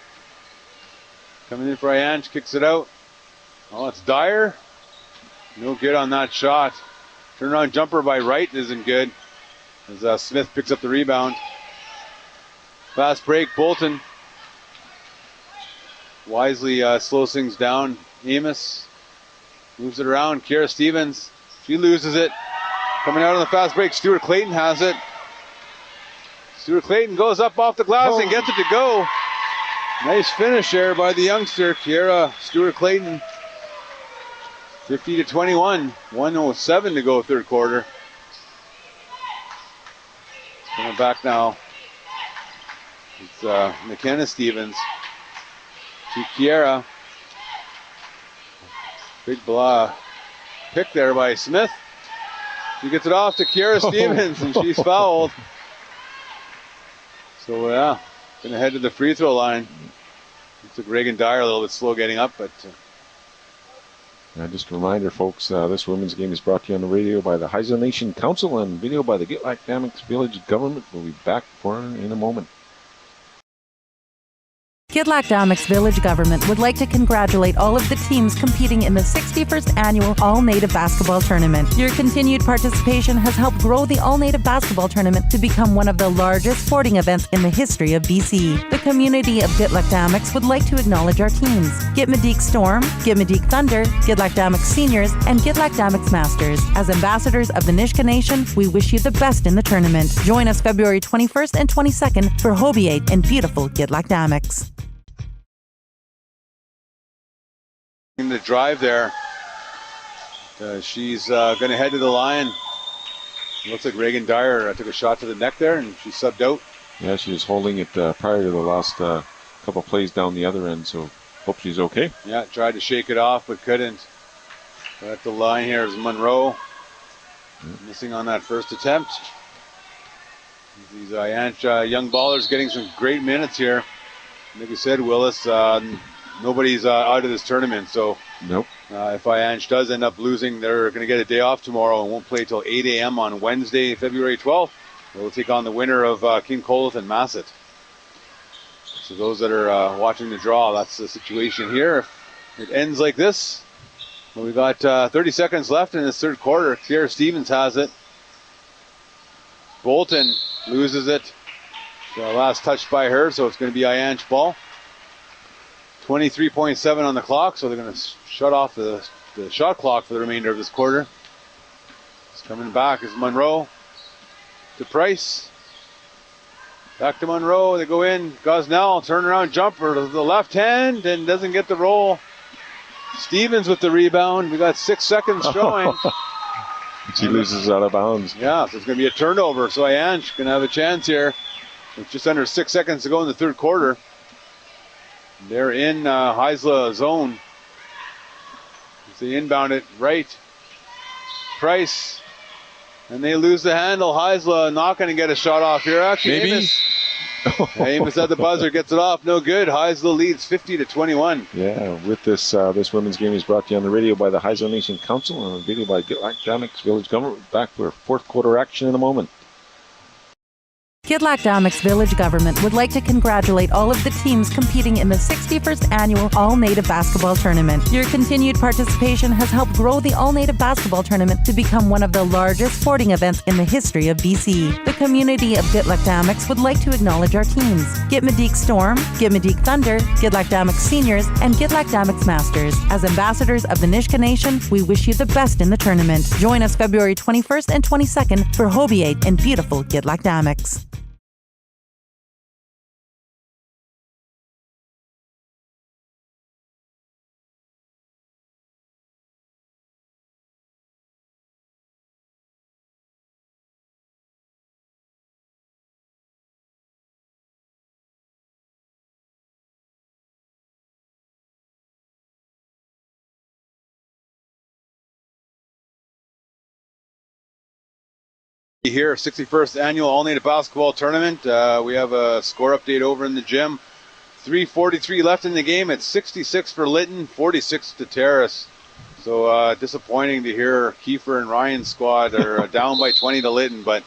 coming in for Aiyansh. Kicks it out. Oh, it's Dyer. No good on that shot. Turnaround jumper by Wright isn't good as Smith picks up the rebound. Fast break, Bolton. Wisely slows things down. Amos moves it around. Kiara Stevens, she loses it. Coming out on the fast break, Stuart Clayton has it. Stuart Clayton goes up off the glass and gets it to go. Nice finish there by the youngster, Kiara Stuart Clayton. 50-21, 1:07 to go third quarter. Coming back now. It's McKenna Stevens to Kiara. Big pick there by Smith. She gets it off to Kiara Stevens and she's fouled. So, yeah, going to head to the free throw line. Looks like Reagan Dyer a little bit slow getting up, but... just a reminder, folks, this women's game is brought to you on the radio by the Haisla Nation Council and video by the Gitlac Damics Village Government. We'll be back for in a moment. Gitlac Damics Village Government would like to congratulate all of the teams competing in the 61st Annual All-Native Basketball Tournament. Your continued participation has helped grow the All-Native Basketball Tournament to become one of the largest sporting events in the history of BC. The community of Gitlac Damics would like to acknowledge our teams: Gitmadik Storm, Gitmadik Thunder, Gitlac Damics Seniors, and Gitlac Damics Masters. As ambassadors of the Nisga'a Nation, we wish you the best in the tournament. Join us February 21st and 22nd for Hobiate in beautiful Gitlac Damics. In the drive there, she's going to head to the line. It looks like Reagan Dyer took a shot to the neck there, and she subbed out. Yeah, she was holding it prior to the last couple plays down the other end, so hope she's okay. Yeah, tried to shake it off, but couldn't. At the line here is Monroe, missing on that first attempt. These Aiyansh young ballers getting some great minutes here. Like you said, Willis, nobody's out of this tournament, so nope. If Aiyansh does end up losing, they're going to get a day off tomorrow and won't play till 8 a.m. on Wednesday, February 12th. We'll take on the winner of King Coleth and Masset. So those that are watching the draw, that's the situation here. If it ends like this, well, we've got 30 seconds left in this third quarter. Kiera Stevens has it. Bolton loses it. The last touch by her, so it's going to be Aiyansh ball. 23.7 on the clock, so they're going to shut off the shot clock for the remainder of this quarter. It's coming back is Monroe to Price. Back to Monroe, they go in. Gosnell, turnaround jumper to the left hand and doesn't get the roll. Stevens with the rebound. We got 6 seconds showing. She loses out of bounds. Yeah, so it's going to be a turnover. So Aiyansh going to have a chance here. With just under 6 seconds to go in the third quarter. They're in Haisla zone. As they inbound it right. Price. And they lose the handle. Haisla not going to get a shot off here. Actually, maybe. Amos at the buzzer gets it off. No good. Haisla leads 50-21. Yeah, with this women's game is brought to you on the radio by the Haisla Nation Council and a video by Gitlac Damics Village Government. Back for fourth quarter action in a moment. Gitlac Damics Village Government would like to congratulate all of the teams competing in the 61st Annual All-Native Basketball Tournament. Your continued participation has helped grow the All-Native Basketball Tournament to become one of the largest sporting events in the history of BC. The community of Gitlac Damics would like to acknowledge our teams: Gitmadik Storm, Gitmadik Thunder, Gitlac Damics Seniors, and Gitlac Damics Masters. As ambassadors of the Nisga'a Nation, we wish you the best in the tournament. Join us February 21st and 22nd for Hobiate in beautiful Gitlac Damics. Here, 61st Annual All-Native Basketball Tournament. We have a score update over in the gym. 3:43 left in the game. It's 66 for Lytton, 46 to Terrace. So disappointing to hear Kiefer and Ryan's squad are down by 20 to Lytton, but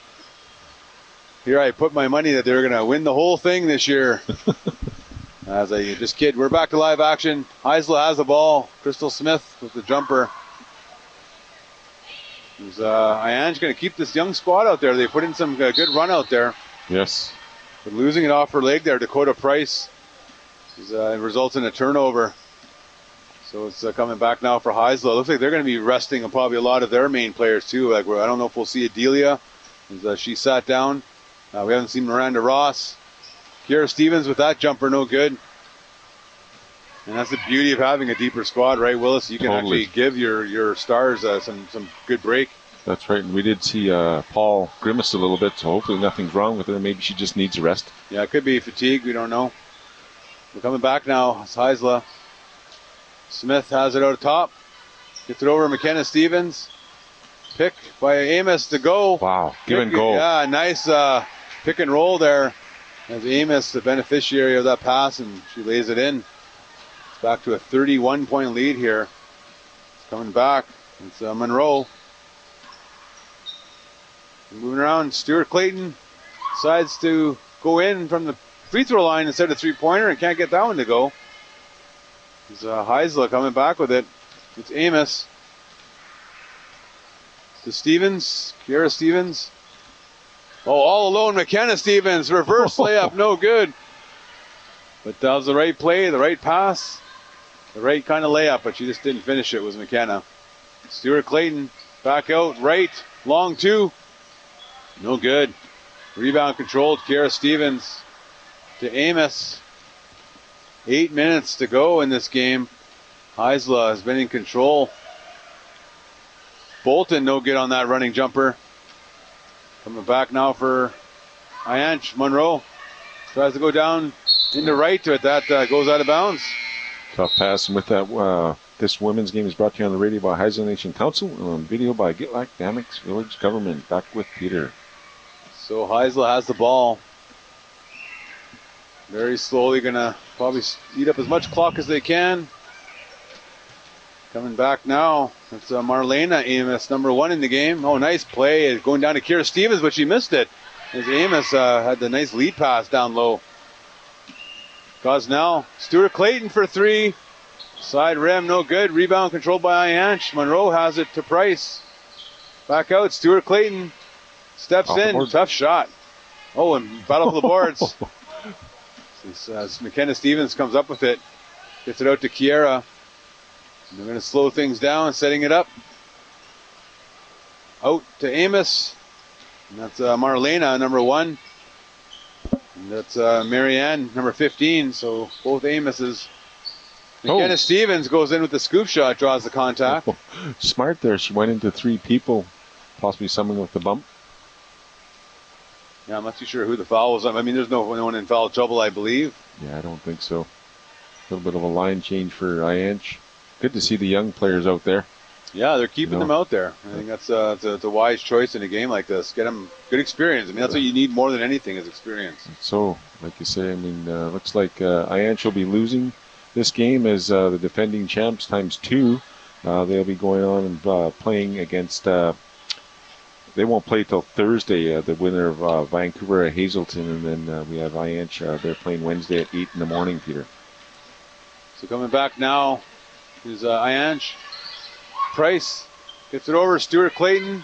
here I put my money that they're going to win the whole thing this year. As I just kid, we're back to live action. Haisla has the ball. Crystal Smith with the jumper. Aiyansh going to keep this young squad out there. They put in some good run out there. Yes. But losing it off her leg there, Dakota Price, results in a turnover. So it's coming back now for Haisla. Looks like they're going to be resting probably a lot of their main players too. Like I don't know if we'll see Adelia, as she sat down. We haven't seen Miranda Ross. Kiera Stevens with that jumper, no good. And that's the beauty of having a deeper squad, right, Willis? You can actually give your stars some good break. That's right, and we did see Paul grimace a little bit, so hopefully nothing's wrong with her. Maybe she just needs a rest. Yeah, it could be fatigue. We don't know. We're coming back now. It's Haisla. Smith has it out top. Gets it over to McKenna Stevens. Pick by Amos to go. Wow, give and go. Yeah, nice pick and roll there. As Amos, the beneficiary of that pass, and she lays it in. It's back to a 31-point lead here. It's coming back. It's Monroe. Moving around, Stuart Clayton decides to go in from the free throw line instead of three-pointer and can't get that one to go. It's Heisler coming back with it. It's Amos. To Stevens, Kiara Stevens. Oh, all alone, McKenna Stevens. Reverse layup, no good. But that was the right play, the right pass, the right kind of layup, but she just didn't finish it, was McKenna. Stuart Clayton back out, right, long two. No good. Rebound controlled, Kiara Stevens to Amos. 8 minutes to go in this game. Heisler has been in control. Bolton no good on that running jumper. Coming back now for Aiyansh. Monroe tries to go down into right to it. That goes out of bounds. Tough pass. And with that, this women's game is brought to you on the radio by Heisler Nation Council and on video by Gitlak Damics Village Government. Back with Peter. So Heisler has the ball. Very slowly going to probably eat up as much clock as they can. Coming back now. It's Marlena Amos, number one in the game. Oh, nice play. Going down to Kiera Stevens, but she missed it. As Amos had the nice lead pass down low. Gosnell. Stuart Clayton for three. Side rim, no good. Rebound controlled by Aiyansh. Monroe has it to Price. Back out. Stuart Clayton steps in. Tough shot. Oh, and battle for the boards. As McKenna Stevens comes up with it. Gets it out to Kiera. They're going to slow things down, setting it up. Out to Amos. And that's Marlena, number one. And that's Marianne, number 15. So both Amoses. McKenna Stevens goes in with the scoop shot, draws the contact. Smart there. She went into three people, possibly someone with the bump. Yeah, I'm not too sure who the foul was. I mean, there's no one in foul trouble, I believe. Yeah, I don't think so. A little bit of a line change for Aiyansh. Good to see the young players out there. Yeah, they're keeping them out there. I think that's a wise choice in a game like this. Get them good experience. I mean, that's what you need more than anything is experience. So, like you say, I mean, looks like Aiyansh will be losing this game as the defending champs times two. They'll be going on and playing against... they won't play till Thursday, the winner of Vancouver at Hazelton, and then we have Aiyansh. They're playing Wednesday at 8 in the morning, Peter. So coming back now is Aiyansh. Price gets it over. Stuart Clayton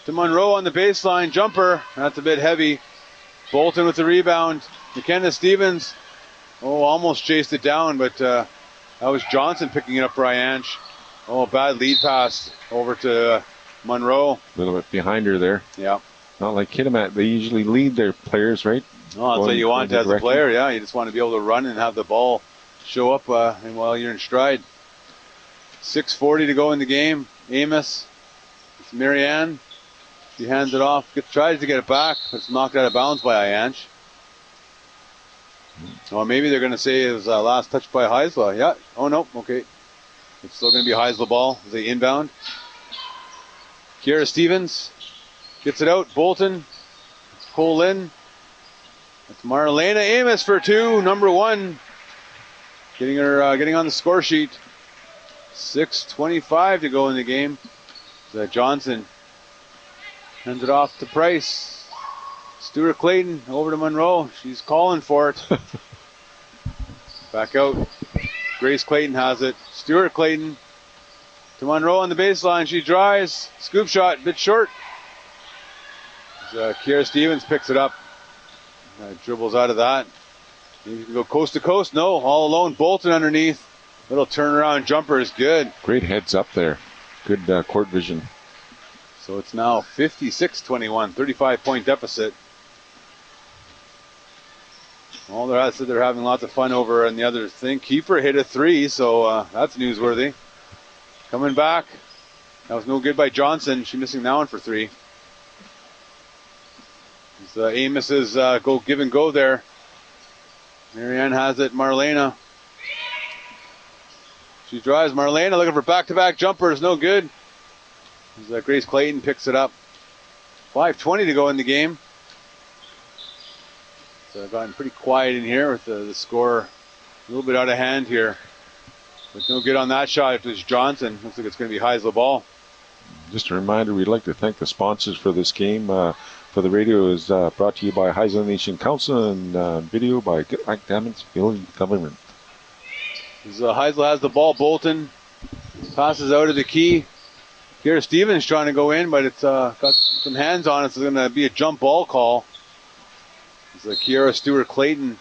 to Monroe on the baseline. Jumper. That's a bit heavy. Bolton with the rebound. McKenna Stevens. Oh, almost chased it down, but that was Johnson picking it up for Aiyansh. Oh, bad lead pass over to Monroe. A little bit behind her there. Yeah. Not like Kitamaat. They usually lead their players, right? No, that's what you want as a player. Yeah, you just want to be able to run and have the ball show up and while you're in stride. 6:40 to go in the game. Amos. It's Marianne. She hands it off. Tries to get it back, but it's knocked out of bounds by Aiyansh. Or maybe they're going to say it was last touch by Heisler. Yeah. Oh, no. Okay. It's still going to be Heisler ball. The inbound. Kiera Stevens gets it out. Bolton. Cole in. It's Marlena Amos for two. Number one. Getting on the score sheet. 6:25 to go in the game. Johnson hands it off to Price. Stuart Clayton over to Monroe. She's calling for it. Back out. Grace Clayton has it. Stuart Clayton to Monroe on the baseline. She drives. Scoop shot, a bit short. Kiera Stevens picks it up. Dribbles out of that. You can go coast to coast. No, all alone. Bolton underneath. Little turnaround jumper is good. Great heads up there. Good court vision. So it's now 56-21, 35-point deficit. Well, they're having lots of fun over on the other thing. Kiefer hit a three, so that's newsworthy. Coming back. That was no good by Johnson. She's missing that one for three. Amos's go give and go there. Marianne has it. Marlena. She drives. Marlena looking for back-to-back jumpers. No good. Grace Clayton picks it up. 5:20 to go in the game. It's gotten pretty quiet in here with the score a little bit out of hand here. But no good on that shot. If it's Johnson, looks like it's going to be Heisler ball. Just a reminder, we'd like to thank the sponsors for this game. For the radio is brought to you by Heisler Nation Council and video by Kitamaat Village Government. Heisler has the ball. Bolton passes out of the key. Kiera Stevens trying to go in, but it's got some hands on it, so it's going to be a jump ball call. It's Kiera Stewart Clayton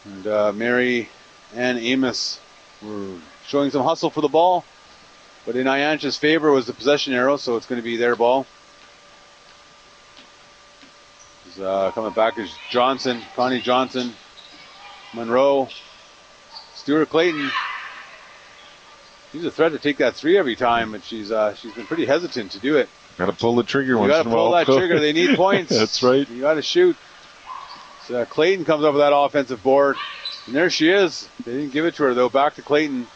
and Mary Ann Amos were showing some hustle for the ball, but in Aiyansh's favor was the possession arrow, so it's going to be their ball. Coming back is Johnson, Connie Johnson, Monroe, Stewart Clayton. She's a threat to take that three every time, but she's been pretty hesitant to do it. Got to pull the trigger once in a while. You got to pull that trigger. They need points. That's right. You got to shoot. So Clayton comes up with that offensive board, and there she is. They didn't give it to her though. Back to Clayton.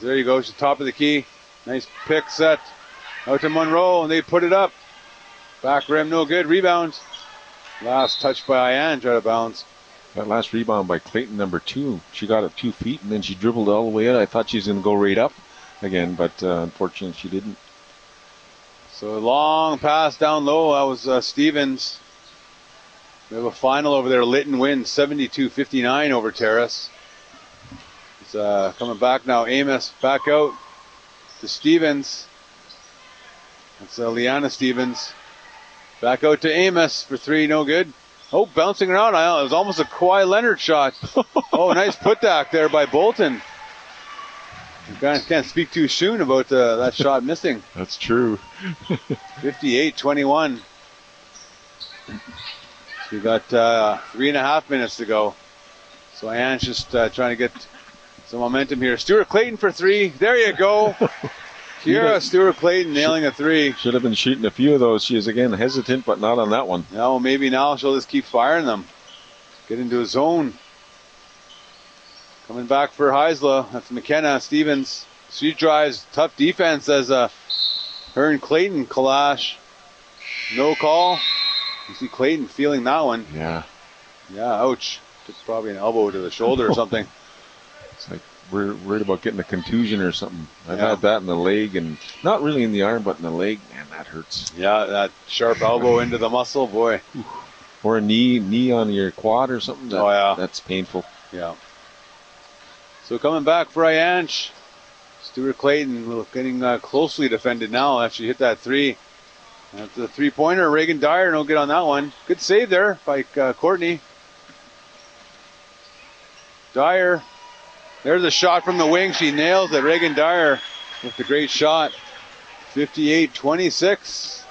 There you go. She's top of the key. Nice pick set out to Monroe, and they put it up. Back rim, no good. Rebound. Last touch by Aiyansh, out of bounds. That last rebound by Clayton, number 2. She got it 2 feet, and then she dribbled all the way out. I thought she was going to go right up again, but unfortunately she didn't. So a long pass down low. That was Stevens. We have a final over there. Lytton wins 72-59 over Terrace. It's coming back now. Amos back out to Stevens. It's Liana Stevens. Back out to Amos for 3, no good. Oh, bouncing around. It was almost a Kawhi Leonard shot. Oh, nice putback there by Bolton. You guys can't speak too soon about that shot missing. That's true. 58-21. So we got 3.5 minutes to go. So Aiyansh just trying to get some momentum here. Stewart Clayton for 3. There you go. Kiera Stewart Clayton nailing a 3. Should have been shooting a few of those. She is again hesitant, but not on that one. No, maybe now she'll just keep firing them. Get into a zone. Coming back for Heisler. That's McKenna. Stevens. She drives. Tough defense as her and Clayton clash. No call. You see Clayton feeling that one. Yeah. Yeah, ouch. Took probably an elbow to the shoulder or something. It's like we're worried about getting a contusion or something. I've had that in the leg, and not really in the arm, but in the leg. Man, that hurts. Yeah, that sharp elbow into the muscle, boy. Or a knee on your quad or something. That's painful. Yeah. So coming back for Aiyansh. Stewart Clayton getting closely defended now after she hit that 3. That's the 3-pointer. Reagan Dyer, no good on that one. Good save there by Courtney. Dyer. There's a shot from the wing. She nails it. Reagan Dyer with the great shot. 58-26.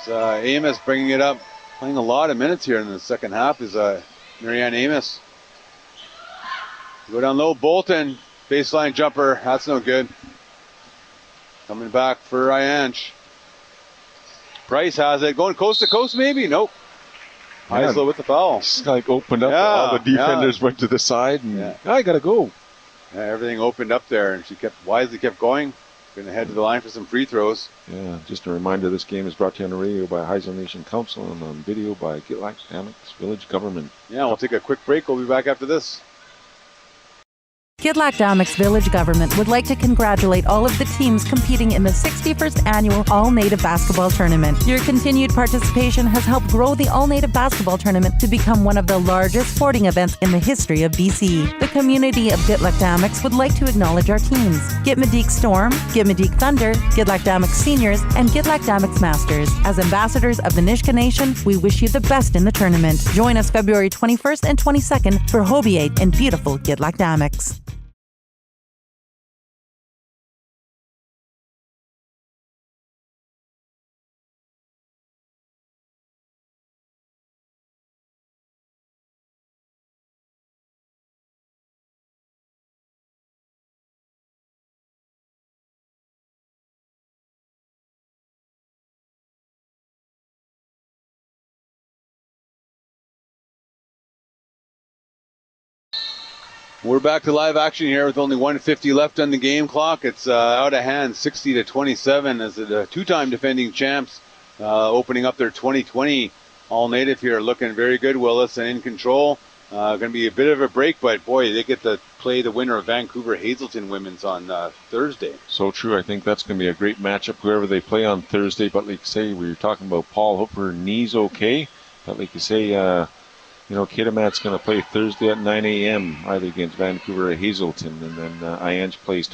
Amos bringing it up. Playing a lot of minutes here in the second half is Marianne Amos. Go down low. Bolton. Baseline jumper. That's no good. Coming back for Aiyansh. Price has it. Going coast to coast maybe? Nope. Heisler with the foul. It's like opened up. All the defenders went to the side, and I got to go. Yeah, everything opened up there, and she wisely kept going. Going to head to the line for some free throws. Yeah, just a reminder, this game is brought to you on the radio by Heisler Nation Council and on video by Kitamaat Village Government. Yeah, we'll take a quick break. We'll be back after this. Kitamaat Village Government would like to congratulate all of the teams competing in the 61st Annual All-Native Basketball Tournament. Your continued participation has helped grow the All-Native Basketball Tournament to become one of the largest sporting events in the history of BC. The community of Kitamaat would like to acknowledge our teams: Gitmedeek Storm, Gitmedeek Thunder, Kitamaat Seniors, and Kitamaat Masters. As ambassadors of the Nisga'a Nation, we wish you the best in the tournament. Join us February 21st and 22nd for Hobiate in beautiful Kitamaat. We're back to live action here with only 1:50 left on the game clock. It's out of hand, 60-27, as the two-time defending champs opening up their 2020 all native here, looking very good. Willis and in control. Going to be a bit of a break, but boy, they get to play the winner of Vancouver Hazelton women's on Thursday. So true. I think that's going to be a great matchup, whoever they play on Thursday. But like you say, we were talking about Paul. Hope her knee's okay. But like you say, Kitamaat's going to play Thursday at 9 a.m. either against Vancouver or Hazelton, and then Aiyansh plays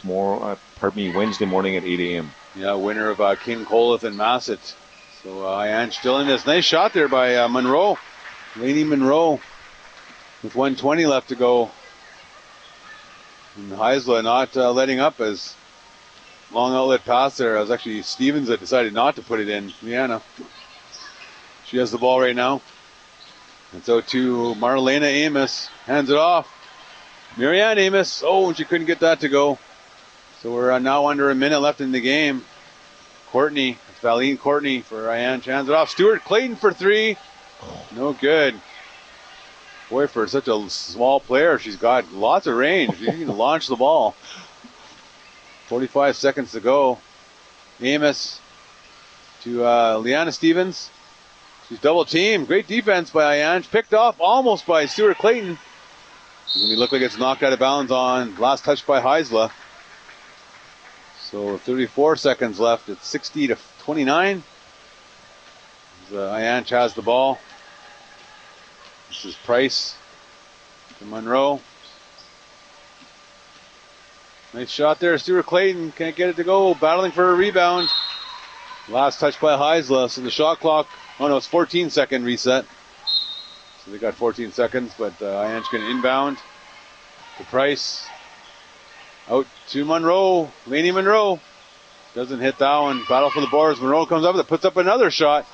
Wednesday morning at 8 a.m. Yeah, winner of King Coleth and Massett. So Aiyansh still in this. Nice shot there by Monroe. Lainey Monroe with 1:20 left to go. And Heisler not letting up as long outlet pass there. It was actually Stevens that decided not to put it in. Liana. She has the ball right now. And so to Marlena Amos. Hands it off. Marianne Amos. Oh, she couldn't get that to go. So we're now under a minute left in the game. Courtney. It's Valine Courtney for Aiyansh. Hands it off. Stuart Clayton for three. No good. Boy, for such a small player, she's got lots of range. She can launch the ball. 45 seconds to go. Amos to Liana Stevens. She's double teamed. Great defense by Aiyansh. Picked off almost by Stuart Clayton. It look like it's knocked out of bounds on last touch by Heisler. So 34 seconds left. It's 60-29. Aiyansh has the ball. This is Price to Monroe. Nice shot there. Stuart Clayton can't get it to go. Battling for a rebound. Last touch by Heisler. So the shot clock. Oh no, it's 14-second reset. So they got 14 seconds, but Aiyansh going to inbound to Price. Out to Monroe. Lainey Monroe. Doesn't hit that one. Battle for the boards. Monroe comes up with it. Puts up another shot.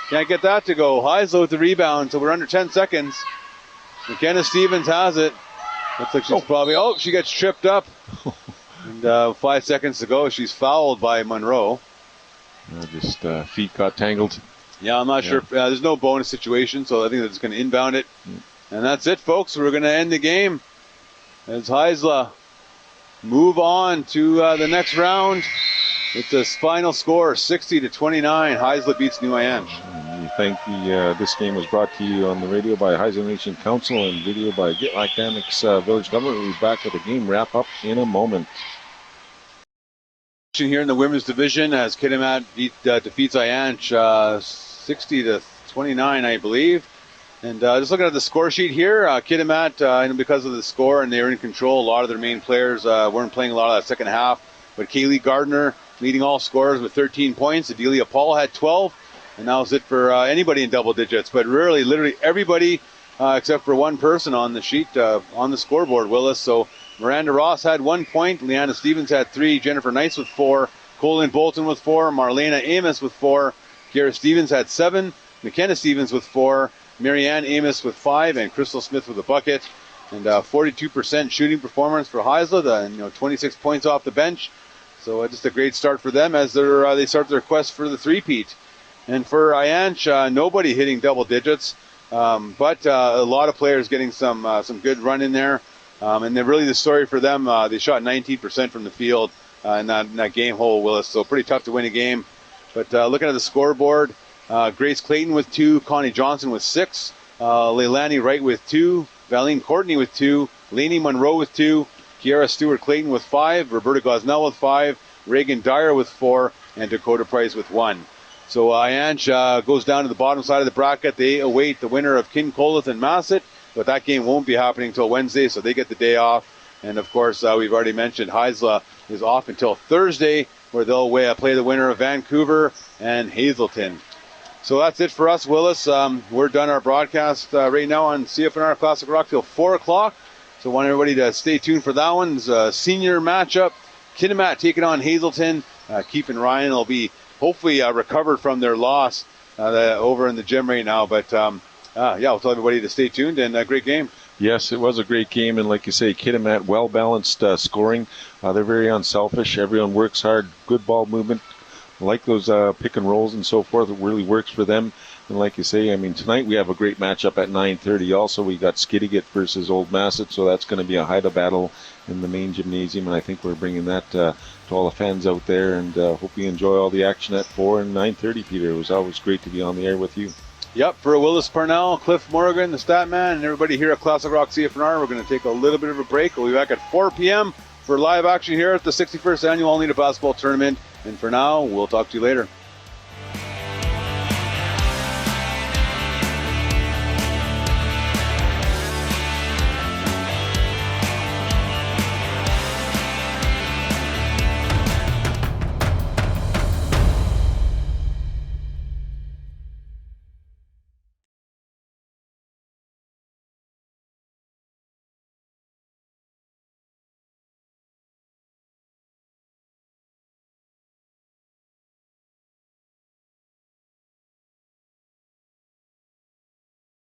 Can't get that to go. Heisler with the rebound, so we're under 10 seconds. McKenna Stevens has it. Looks like she's probably... she gets tripped up. And 5 seconds to go. She's fouled by Monroe. Feet got tangled. Yeah, I'm not sure. There's no bonus situation, so I think they're just going to inbound it. And that's it, folks. We're going to end the game as Heisler move on to the next round. It's a final score, 60-29. Heisler beats New Aiyansh. We thank this game was brought to you on the radio by Heisler Nation Council and video by Get Dynamics Village Government. We'll be back with the game wrap-up in a moment. Here in the women's division as Kitamaat defeats Aiyansh 60-29, I believe. And just looking at the score sheet here, Kitamaat, because of the score and they were in control, a lot of their main players weren't playing a lot of that second half. But Kaylee Gardner leading all scorers with 13 points. Adelia Paul had 12. And that was it for anybody in double digits. But really, literally everybody except for one person on the sheet, on the scoreboard, Willis. So Miranda Ross had 1 point. Liana Stevens had 3. Jennifer Nice with 4. Colin Bolton with 4. Marlena Amos with 4. Kiara Stevens had 7. McKenna Stevens with 4. Marianne Amos with 5. And Crystal Smith with a bucket. And 42% shooting performance for Heisler. 26 points off the bench. So just a great start for them as they start their quest for the three-peat. And for Aiyansh, nobody hitting double digits, but a lot of players getting some good run in there. And then really the story for them, they shot 19% from the field in that game hole, Willis. So pretty tough to win a game. But looking at the scoreboard, Grace Clayton with 2, Connie Johnson with 6, Leilani Wright with 2, Valine Courtney with 2, Lainey Monroe with 2, Kiara Stewart Clayton with 5, Roberta Gosnell with 5, Reagan Dyer with 4, and Dakota Price with 1. So Aiyansh goes down to the bottom side of the bracket. They await the winner of King Coleth and Massett, but that game won't be happening until Wednesday, so they get the day off. And of course, we've already mentioned Heisler is off until Thursday, where they'll play the winner of Vancouver and Hazelton. So that's it for us, Willis. We're done our broadcast right now on CFNR Classic Rock till 4 o'clock. So I want everybody to stay tuned for that one. It's a senior matchup. Kitamaat taking on Hazelton. Keith and Ryan will be hopefully recovered from their loss over in the gym right now. But we'll tell everybody to stay tuned, and a great game. Yes, it was a great game, and like you say, Kitamaat, well-balanced scoring. They're very unselfish. Everyone works hard, good ball movement. Like those pick and rolls and so forth. It really works for them. And like you say, tonight we have a great matchup at 9:30. Also, we got Skidegate versus Old Massett, so that's going to be a Haida battle in the main gymnasium, and I think we're bringing that to all the fans out there, and hope you enjoy all the action at 4 and 9:30, Peter. It was always great to be on the air with you. Yep, for Willis Parnell, Cliff Morgan, the stat man, and everybody here at Classic Rock CFNR, we're going to take a little bit of a break. We'll be back at 4 p.m. for live action here at the 61st Annual All Native Basketball Tournament. And for now, we'll talk to you later.